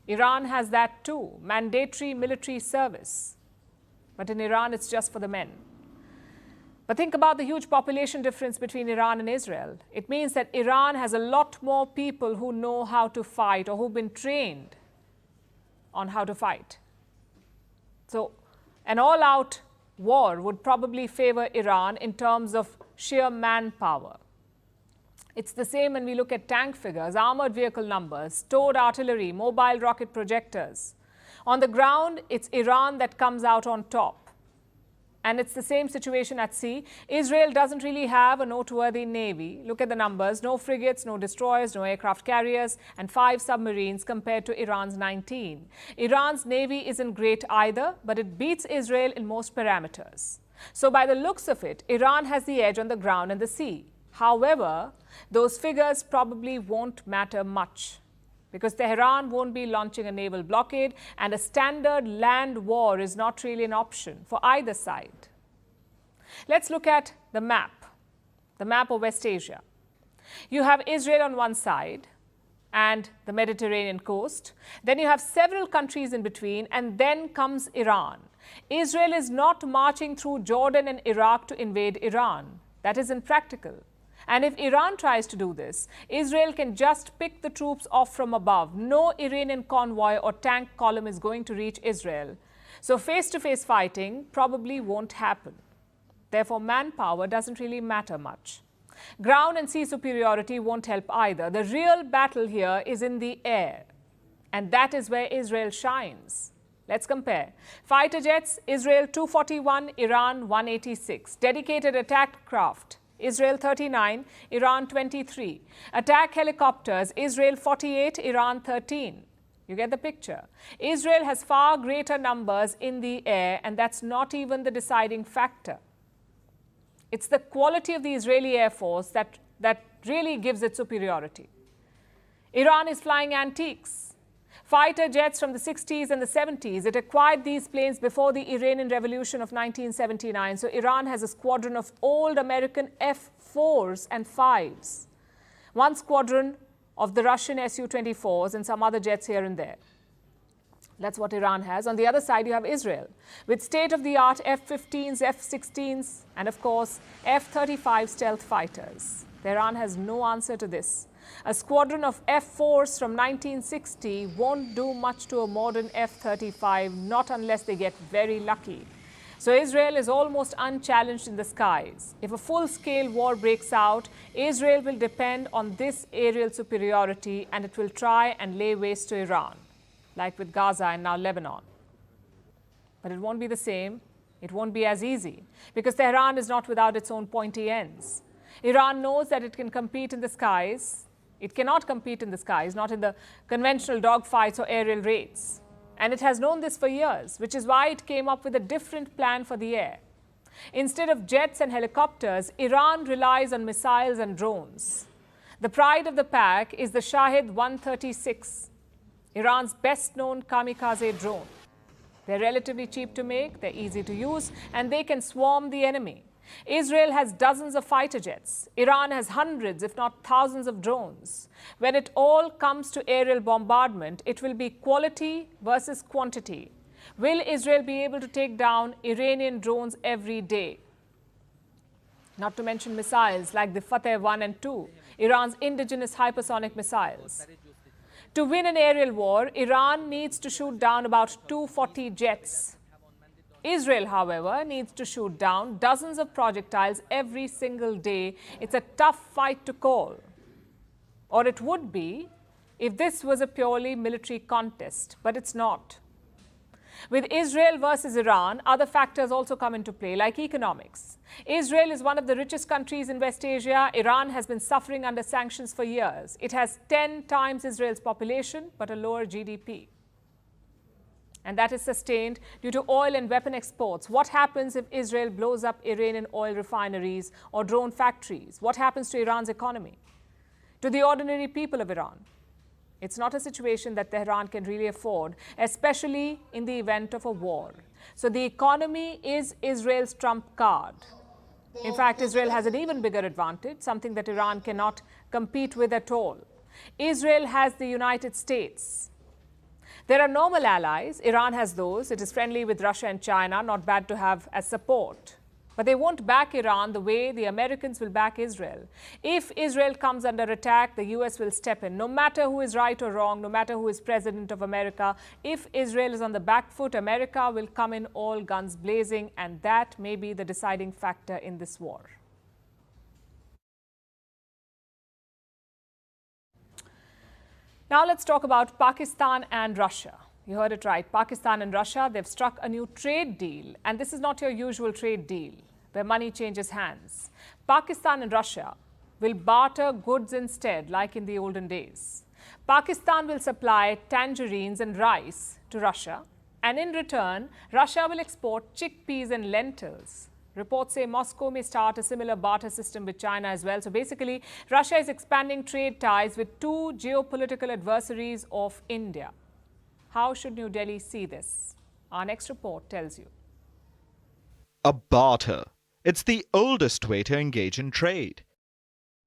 Iran has that too, mandatory military service. But in Iran, it's just for the men. But think about the huge population difference between Iran and Israel. It means that Iran has a lot more people who know how to fight or who've been trained on how to fight. So an all-out war would probably favor Iran in terms of sheer manpower. It's the same when we look at tank figures, armored vehicle numbers, towed artillery, mobile rocket projectors. On the ground, it's Iran that comes out on top. And it's the same situation at sea. Israel doesn't really have a noteworthy navy. Look at the numbers. No frigates, no destroyers, no aircraft carriers, and 5 submarines compared to Iran's 19. Iran's navy isn't great either, but it beats Israel in most parameters. So by the looks of it, Iran has the edge on the ground and the sea. However, those figures probably won't matter much, because Tehran won't be launching a naval blockade, and a standard land war is not really an option for either side. Let's look at the map of West Asia. You have Israel on one side and the Mediterranean coast. Then you have several countries in between, and then comes Iran. Israel is not marching through Jordan and Iraq to invade Iran. That is impractical. And if Iran tries to do this, Israel can just pick the troops off from above. No Iranian convoy or tank column is going to reach Israel. So face-to-face fighting probably won't happen. Therefore, manpower doesn't really matter much. Ground and sea superiority won't help either. The real battle here is in the air. And that is where Israel shines. Let's compare. Fighter jets, Israel 241, Iran 186. Dedicated attack craft, Israel 39, Iran 23. Attack helicopters, Israel 48, Iran 13. You get the picture. Israel has far greater numbers in the air, and that's not even the deciding factor. It's the quality of the Israeli Air Force that really gives it superiority. Iran is flying antiques. Fighter jets from the 60s and the 70s. It acquired these planes before the Iranian Revolution of 1979. So Iran has a squadron of old American F-4s and 5s. One squadron of the Russian Su-24s and some other jets here and there. That's what Iran has. On the other side, you have Israel with state-of-the-art F-15s, F-16s, and of course, F-35 stealth fighters. Iran has no answer to this. A squadron of F-4s from 1960 won't do much to a modern F-35, not unless they get very lucky. So Israel is almost unchallenged in the skies. If a full-scale war breaks out, Israel will depend on this aerial superiority, and it will try and lay waste to Iran, like with Gaza and now Lebanon. But it won't be the same. It won't be as easy, because Tehran is not without its own pointy ends. Iran knows that it can compete in the skies. It cannot compete in the skies, not in the conventional dogfights or aerial raids. And it has known this for years, which is why it came up with a different plan for the air. Instead of jets and helicopters, Iran relies on missiles and drones. The pride of the pack is the Shahed 136, Iran's best-known kamikaze drone. They're relatively cheap to make, they're easy to use, and they can swarm the enemy. Israel has dozens of fighter jets. Iran has hundreds, if not thousands, of drones. When it all comes to aerial bombardment, it will be quality versus quantity. Will Israel be able to take down Iranian drones every day? Not to mention missiles like the Fateh 1 and 2, Iran's indigenous hypersonic missiles. To win an aerial war, Iran needs to shoot down about 240 jets. Israel, however, needs to shoot down dozens of projectiles every single day. It's a tough fight to call. Or it would be if this was a purely military contest, but it's not. With Israel versus Iran, other factors also come into play, like economics. Israel is one of the richest countries in West Asia. Iran has been suffering under sanctions for years. It has 10 times Israel's population, but a lower GDP. and that is sustained due to oil and weapon exports. What happens if Israel blows up Iranian oil refineries or drone factories? What happens to Iran's economy? To the ordinary people of Iran? It's not a situation that Tehran can really afford, especially in the event of a war. So the economy is Israel's trump card. In fact, Israel has an even bigger advantage, something that Iran cannot compete with at all. Israel has the United States. There are normal allies. Iran has those. It is friendly with Russia and China, not bad to have as support. But they won't back Iran the way the Americans will back Israel. If Israel comes under attack, the US will step in. No matter who is right or wrong, no matter who is president of America, if Israel is on the back foot, America will come in all guns blazing, and that may be the deciding factor in this war. Now let's talk about Pakistan and Russia. You heard it right. Pakistan and Russia, they've struck a new trade deal. And this is not your usual trade deal where money changes hands. Pakistan and Russia will barter goods instead, like in the olden days. Pakistan will supply tangerines and rice to Russia. And in return, Russia will export chickpeas and lentils. Reports say Moscow may start a similar barter system with China as well. So basically, Russia is expanding trade ties with two geopolitical adversaries of India. How should New Delhi see this? Our next report tells you. A barter. It's the oldest way to engage in trade.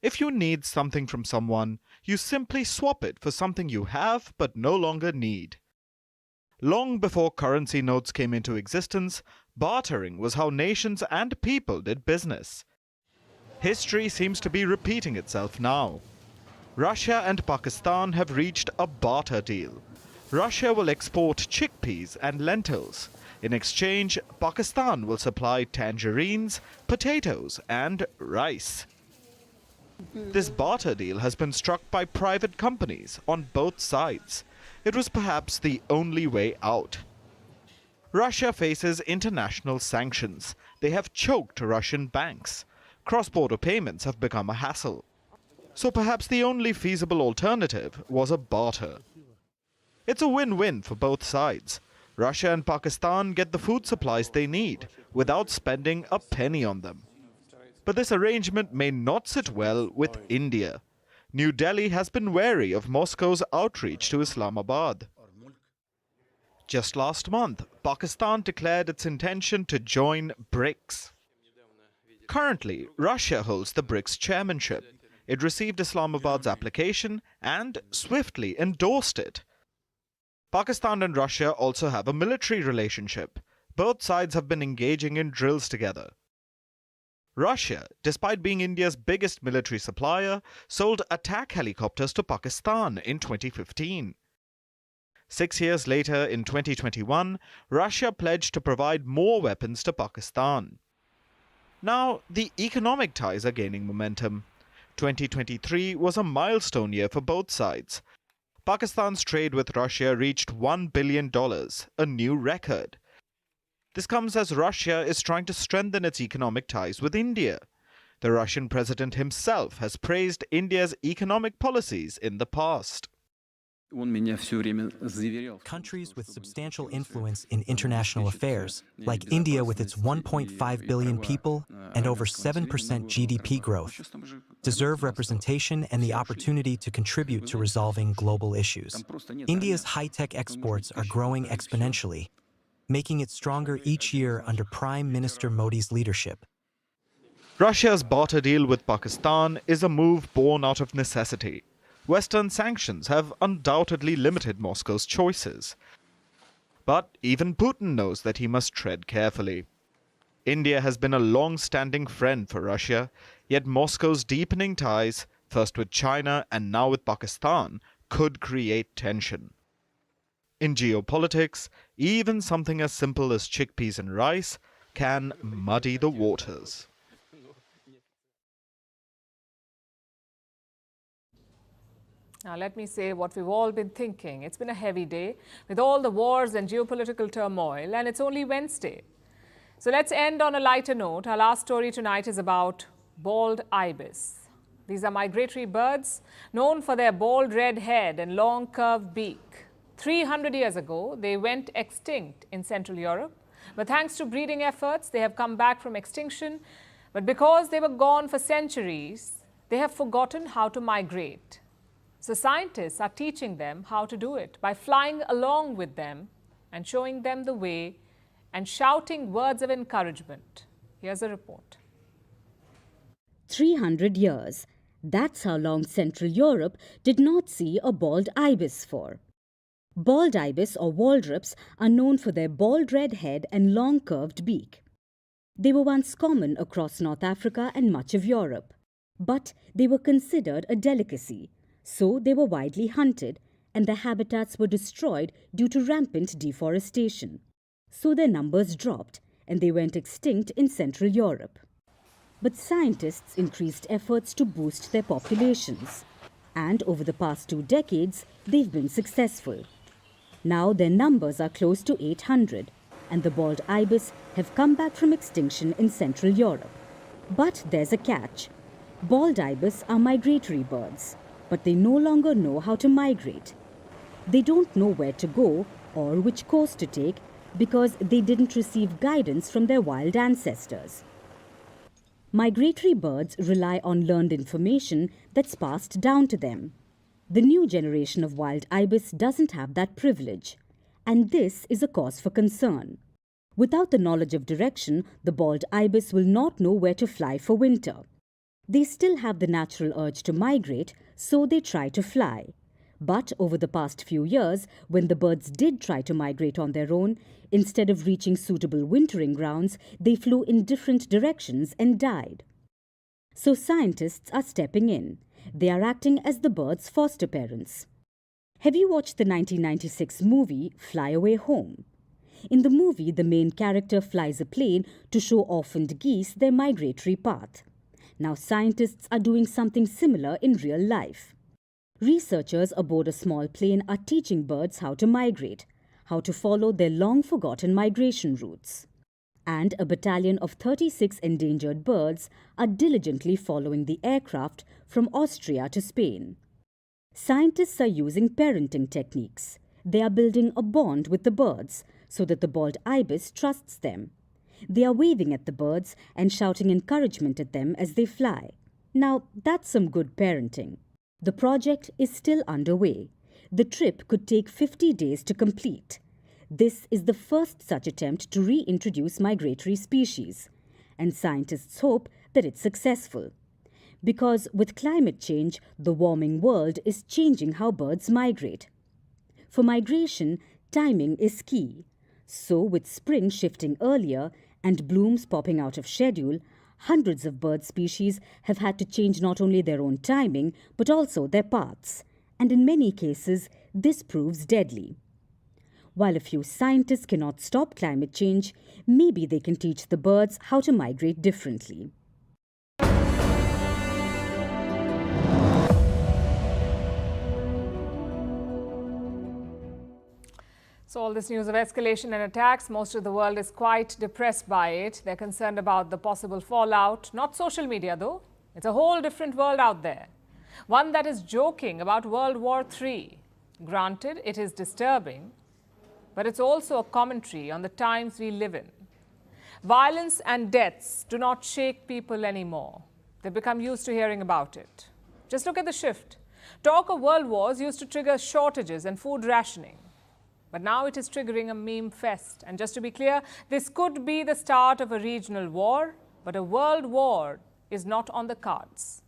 If you need something from someone, you simply swap it for something you have but no longer need. Long before currency notes came into existence, bartering was how nations and people did business. History seems to be repeating itself now. Russia and Pakistan have reached a barter deal. Russia will export chickpeas and lentils. In exchange, Pakistan will supply tangerines, potatoes, and rice. This barter deal has been struck by private companies on both sides. It was perhaps the only way out. Russia faces international sanctions. They have choked Russian banks. Cross-border payments have become a hassle. So perhaps the only feasible alternative was a barter. It's a win-win for both sides. Russia and Pakistan get the food supplies they need without spending a penny on them. But this arrangement may not sit well with India. New Delhi has been wary of Moscow's outreach to Islamabad. Just last month, Pakistan declared its intention to join BRICS. Currently, Russia holds the BRICS chairmanship. It received Islamabad's application and swiftly endorsed it. Pakistan and Russia also have a military relationship. Both sides have been engaging in drills together. Russia, despite being India's biggest military supplier, sold attack helicopters to Pakistan in 2015. 6 years later, in 2021, Russia pledged to provide more weapons to Pakistan. Now, the economic ties are gaining momentum. 2023 was a milestone year for both sides. Pakistan's trade with Russia reached $1 billion, a new record. This comes as Russia is trying to strengthen its economic ties with India. The Russian president himself has praised India's economic policies in the past. Countries with substantial influence in international affairs, like India with its 1.5 billion people and over 7% GDP growth, deserve representation and the opportunity to contribute to resolving global issues. India's high-tech exports are growing exponentially, making it stronger each year under Prime Minister Modi's leadership. Russia's barter deal with Pakistan is a move born out of necessity. Western sanctions have undoubtedly limited Moscow's choices. But even Putin knows that he must tread carefully. India has been a long-standing friend for Russia, yet Moscow's deepening ties, first with China and now with Pakistan, could create tension. In geopolitics, even something as simple as chickpeas and rice can muddy the waters. Now, let me say what we've all been thinking. It's been a heavy day with all the wars and geopolitical turmoil, and it's only Wednesday. So let's end on a lighter note. Our last story tonight is about bald ibis. These are migratory birds known for their bald red head and long curved beak. 300 years ago, they went extinct in Central Europe. But thanks to breeding efforts, they have come back from extinction. But because they were gone for centuries, they have forgotten how to migrate. So scientists are teaching them how to do it by flying along with them and showing them the way and shouting words of encouragement. Here's a report. 300 years. That's how long Central Europe did not see a bald ibis for. Bald ibis or waldrops are known for their bald red head and long curved beak. They were once common across North Africa and much of Europe. But they were considered a delicacy, so they were widely hunted and their habitats were destroyed due to rampant deforestation. So their numbers dropped and they went extinct in Central Europe. But scientists increased efforts to boost their populations. And over the past 2 decades, they've been successful. Now their numbers are close to 800, and the bald ibis have come back from extinction in Central Europe. But there's a catch. Bald ibis are migratory birds, but they no longer know how to migrate. They don't know where to go or which course to take because they didn't receive guidance from their wild ancestors. Migratory birds rely on learned information that's passed down to them. The new generation of wild ibis doesn't have that privilege, and this is a cause for concern. Without the knowledge of direction, the bald ibis will not know where to fly for winter. They still have the natural urge to migrate, so they try to fly. But over the past few years, when the birds did try to migrate on their own, instead of reaching suitable wintering grounds, they flew in different directions and died. So scientists are stepping in. They are acting as the birds' foster parents. Have you watched the 1996 movie Fly Away Home? In the movie, the main character flies a plane to show orphaned geese their migratory path. Now scientists are doing something similar in real life. Researchers aboard a small plane are teaching birds how to migrate, how to follow their long-forgotten migration routes. And a battalion of 36 endangered birds are diligently following the aircraft from Austria to Spain. Scientists are using parenting techniques. They are building a bond with the birds so that the bald ibis trusts them. They are waving at the birds and shouting encouragement at them as they fly. Now, that's some good parenting. The project is still underway. The trip could take 50 days to complete. This is the first such attempt to reintroduce migratory species, and scientists hope that it's successful. Because with climate change, the warming world is changing how birds migrate. For migration, timing is key. So with spring shifting earlier and blooms popping out of schedule, hundreds of bird species have had to change not only their own timing, but also their paths. And in many cases, this proves deadly. While a few scientists cannot stop climate change, maybe they can teach the birds how to migrate differently. So all this news of escalation and attacks, most of the world is quite depressed by it. They're concerned about the possible fallout. Not social media, though. It's a whole different world out there. One that is joking about World War III. Granted, it is disturbing, but it's also a commentary on the times we live in. Violence and deaths do not shake people anymore. They've become used to hearing about it. Just look at the shift. Talk of world wars used to trigger shortages and food rationing. But now it is triggering a meme fest. And just to be clear, this could be the start of a regional war, but a world war is not on the cards.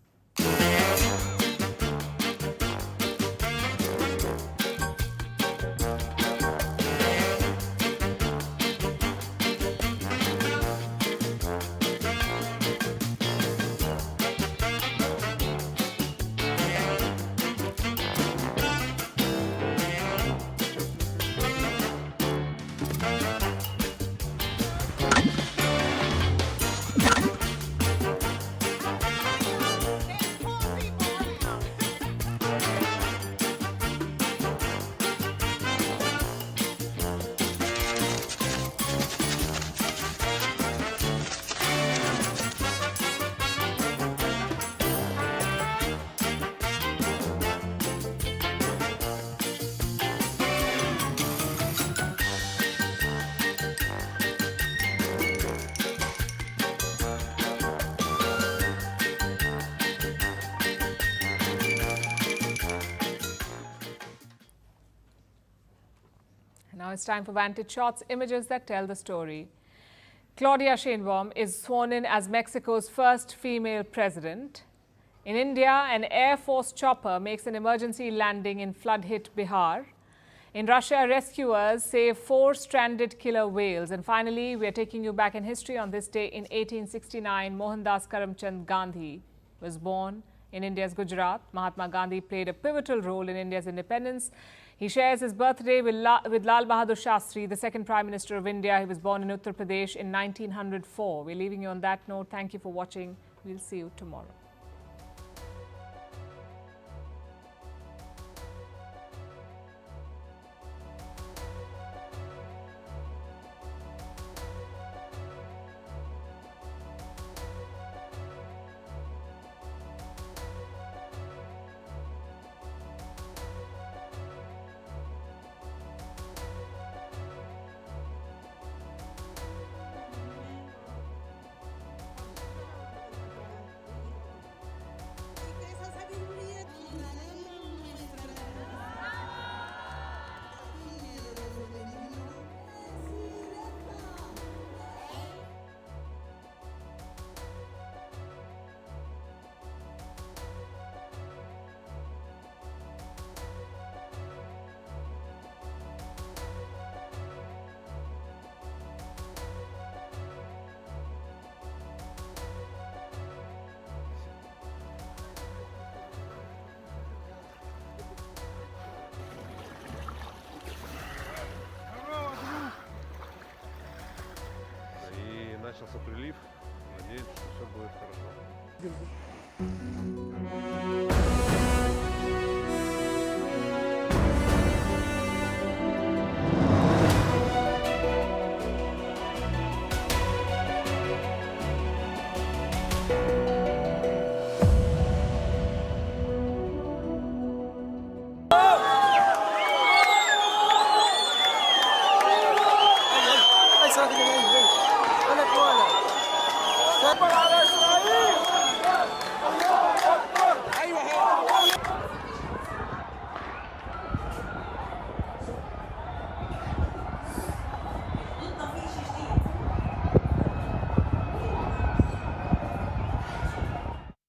it's time for Vantage Shots, images that tell the story. Claudia Sheinbaum is sworn in as Mexico's first female president. In India, an Air Force chopper makes an emergency landing in flood-hit Bihar. In Russia, rescuers save 4 stranded killer whales. And finally, we are taking you back in history. On this day in 1869, Mohandas Karamchand Gandhi was born in India's Gujarat. Mahatma Gandhi played a pivotal role in India's independence. He shares his birthday with Lal Bahadur Shastri, the second Prime Minister of India. He was born in Uttar Pradesh in 1904. We're leaving you on that note. Thank you for watching. We'll see you tomorrow. Начался прилив. Надеюсь, что все будет хорошо.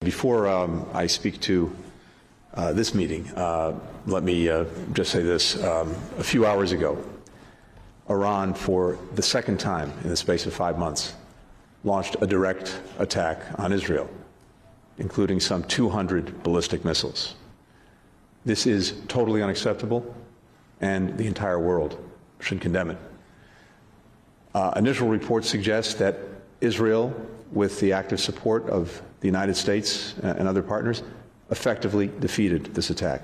Before I speak to this meeting, let me just say this. A few hours ago, Iran, for the second time in the space of 5 months, launched a direct attack on Israel, including some 200 ballistic missiles. This is totally unacceptable, and the entire world should condemn it. Initial reports suggest that Israel, with the active support of the United States and other partners, effectively defeated this attack.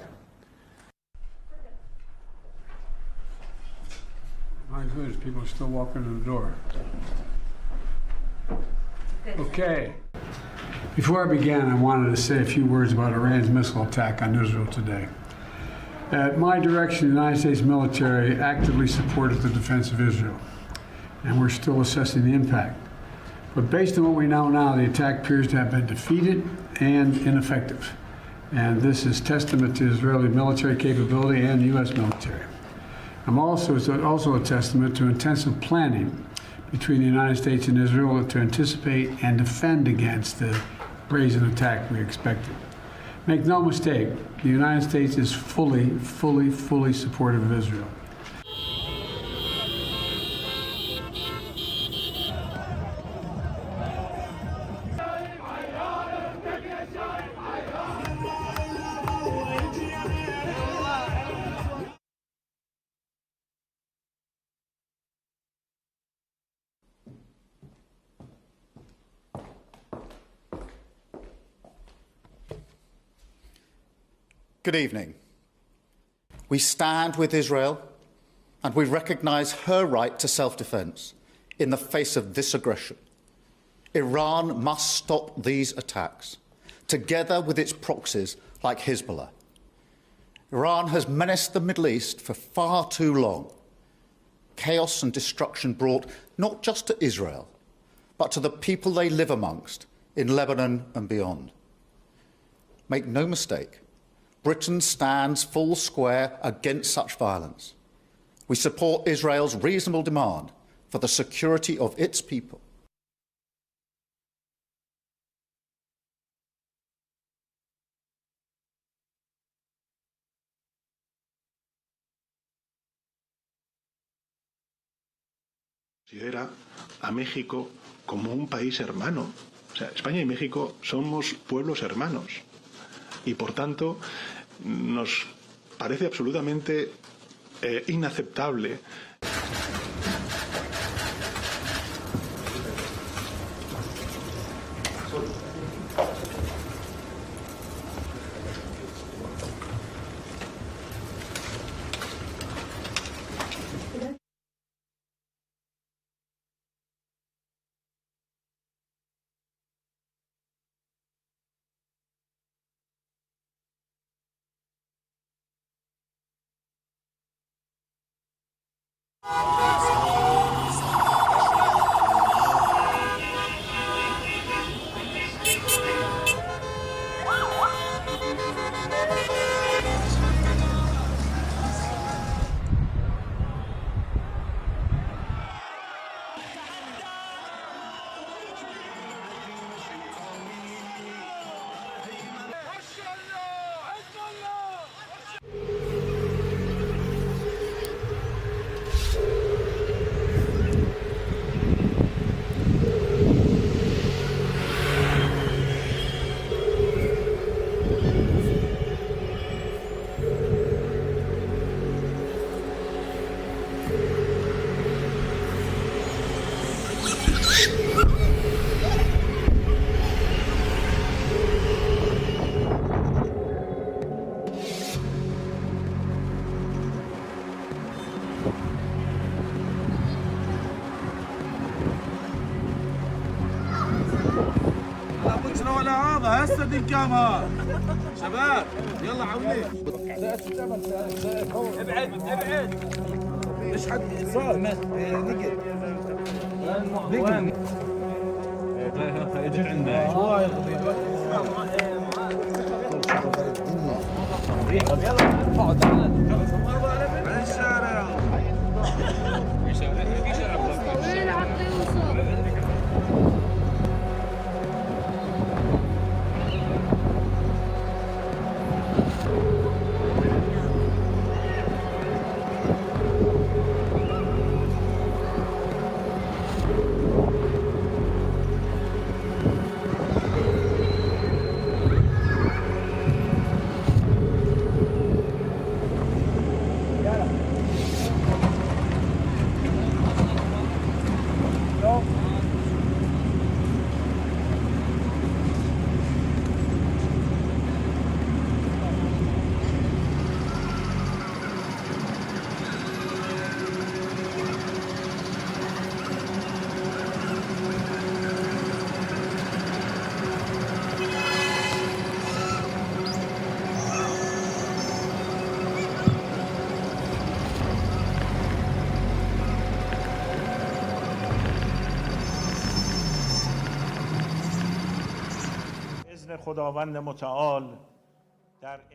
My goodness, people are still walking in the door. Okay. Before I began, I wanted to say a few words about Iran's missile attack on Israel today. At my direction, the United States military actively supported the defense of Israel, and we're still assessing the impact. But based on what we know now, the attack appears to have been defeated and ineffective. And this is testament to Israeli military capability and U.S. military. It's also a testament to intensive planning between the United States and Israel to anticipate and defend against the brazen attack we expected. Make no mistake, the United States is fully supportive of Israel. Good evening. We stand with Israel and we recognise her right to self-defence in the face of this aggression. Iran must stop these attacks, together with its proxies like Hezbollah. Iran has menaced the Middle East for far too long. Chaos and destruction brought not just to Israel, but to the people they live amongst in Lebanon and beyond. Make no mistake, Britain stands full square against such violence. We support Israel's reasonable demand for the security of its people. Considera a México como un país hermano. O sea, España y México somos pueblos hermanos y, por tanto, nos parece absolutamente inaceptable. هسه دنكامها شباب يلا عوني ابعد ابعد مش حد صار نقل يجي عندنا يلا ارفعوا تعال على الشارع في شارع وين عطي وصل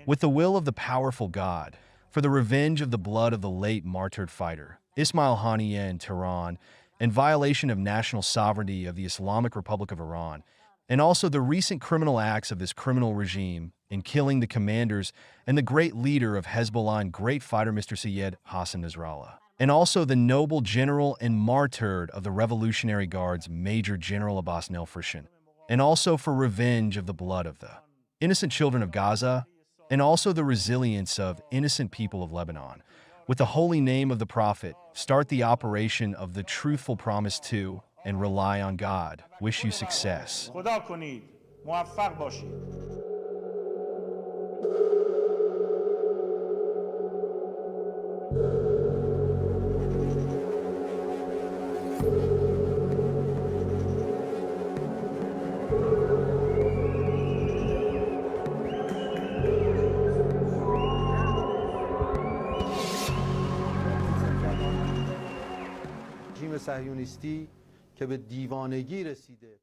With the will of the powerful God, for the revenge of the blood of the late martyred fighter, Ismail Haniyeh in Tehran, and violation of national sovereignty of the Islamic Republic of Iran, and also the recent criminal acts of this criminal regime in killing the commanders and the great leader of Hezbollah and great fighter Mr. Syed Hassan Nasrallah, and also the noble general and martyred of the Revolutionary Guards Major General Abbas Nelfrishan, and also for revenge of the blood of the innocent children of Gaza, and also the resilience of innocent people of Lebanon. With the holy name of the Prophet, start the operation of the truthful promise to, and rely on God. Wish you success.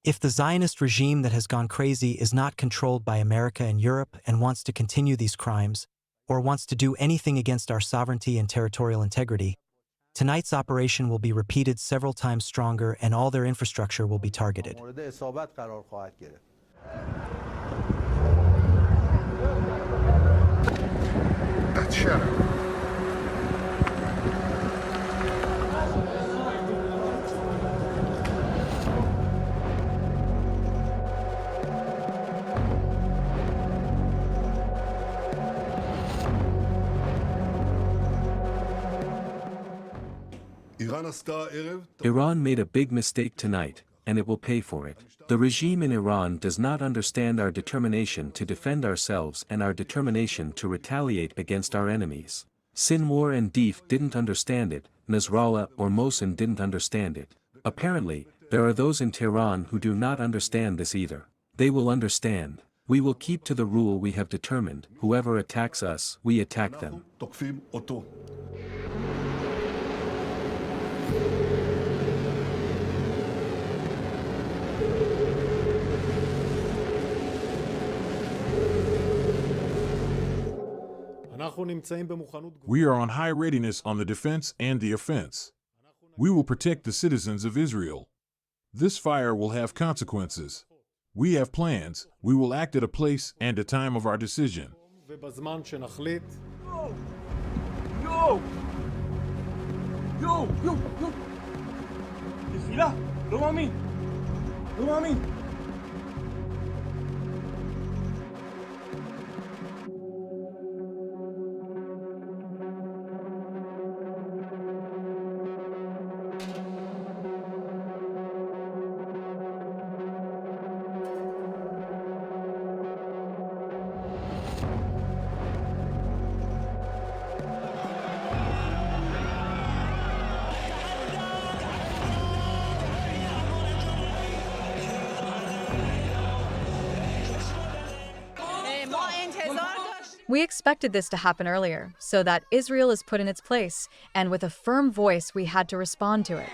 If the Zionist regime that has gone crazy is not controlled by America and Europe and wants to continue these crimes, or wants to do anything against our sovereignty and territorial integrity, Tonight's operation will be repeated several times stronger, and all their infrastructure will be targeted. Iran made a big mistake tonight, and it will pay for it. The regime in Iran does not understand our determination to defend ourselves and our determination to retaliate against our enemies. Sinwar and Deif didn't understand it, Nasrallah or Mossad didn't understand it. Apparently, there are those in Tehran who do not understand this either. They will understand. We will keep to the rule we have determined. Whoever attacks us, we attack them. We are on high readiness on the defense and the offense. We will protect the citizens of Israel. This fire will have consequences. We have plans. We will act at a place and a time of our decision. We expected this to happen earlier, so that Israel is put in its place, and with a firm voice we had to respond to it.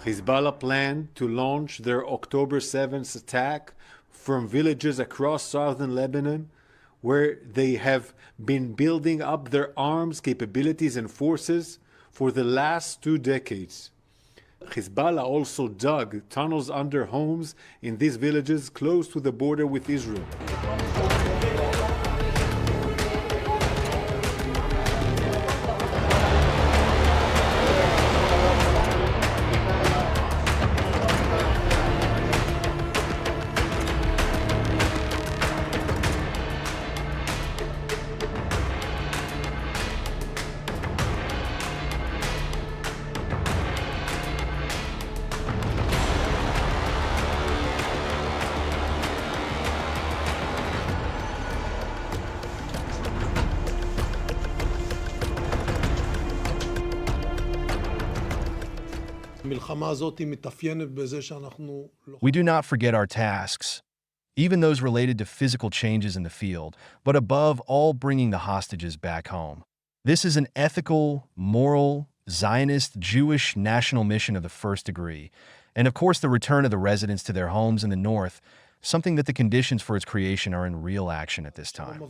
Hezbollah planned to launch their October 7th attack from villages across southern Lebanon, where they have been building up their arms capabilities and forces for the last 2 decades. Hezbollah also dug tunnels under homes in these villages close to the border with Israel. We do not forget our tasks, even those related to physical changes in the field, but above all bringing the hostages back home. This is an ethical, moral, Zionist, Jewish national mission of the first degree, and of course the return of the residents to their homes in the north, something that the conditions for its creation are in real action at this time.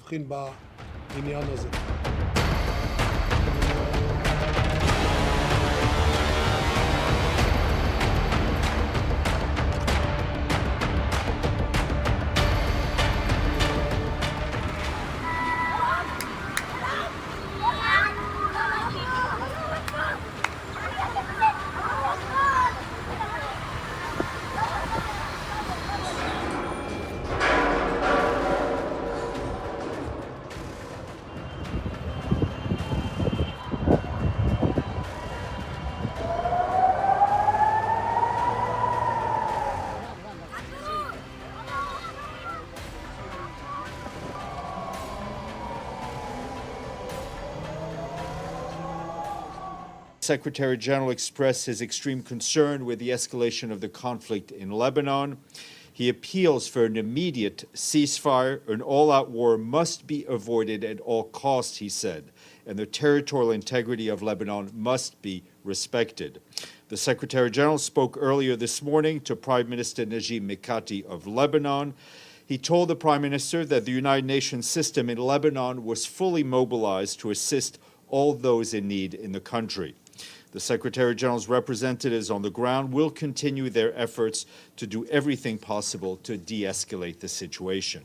Secretary General expressed his extreme concern with the escalation of the conflict in Lebanon. He appeals for an immediate ceasefire. An all-out war must be avoided at all costs, he said, and the territorial integrity of Lebanon must be respected. The Secretary General spoke earlier this morning to Prime Minister Najib Mikati of Lebanon. He told the Prime Minister that the United Nations system in Lebanon was fully mobilized to assist all those in need in the country. The Secretary General's representatives on the ground will continue their efforts to do everything possible to de-escalate the situation.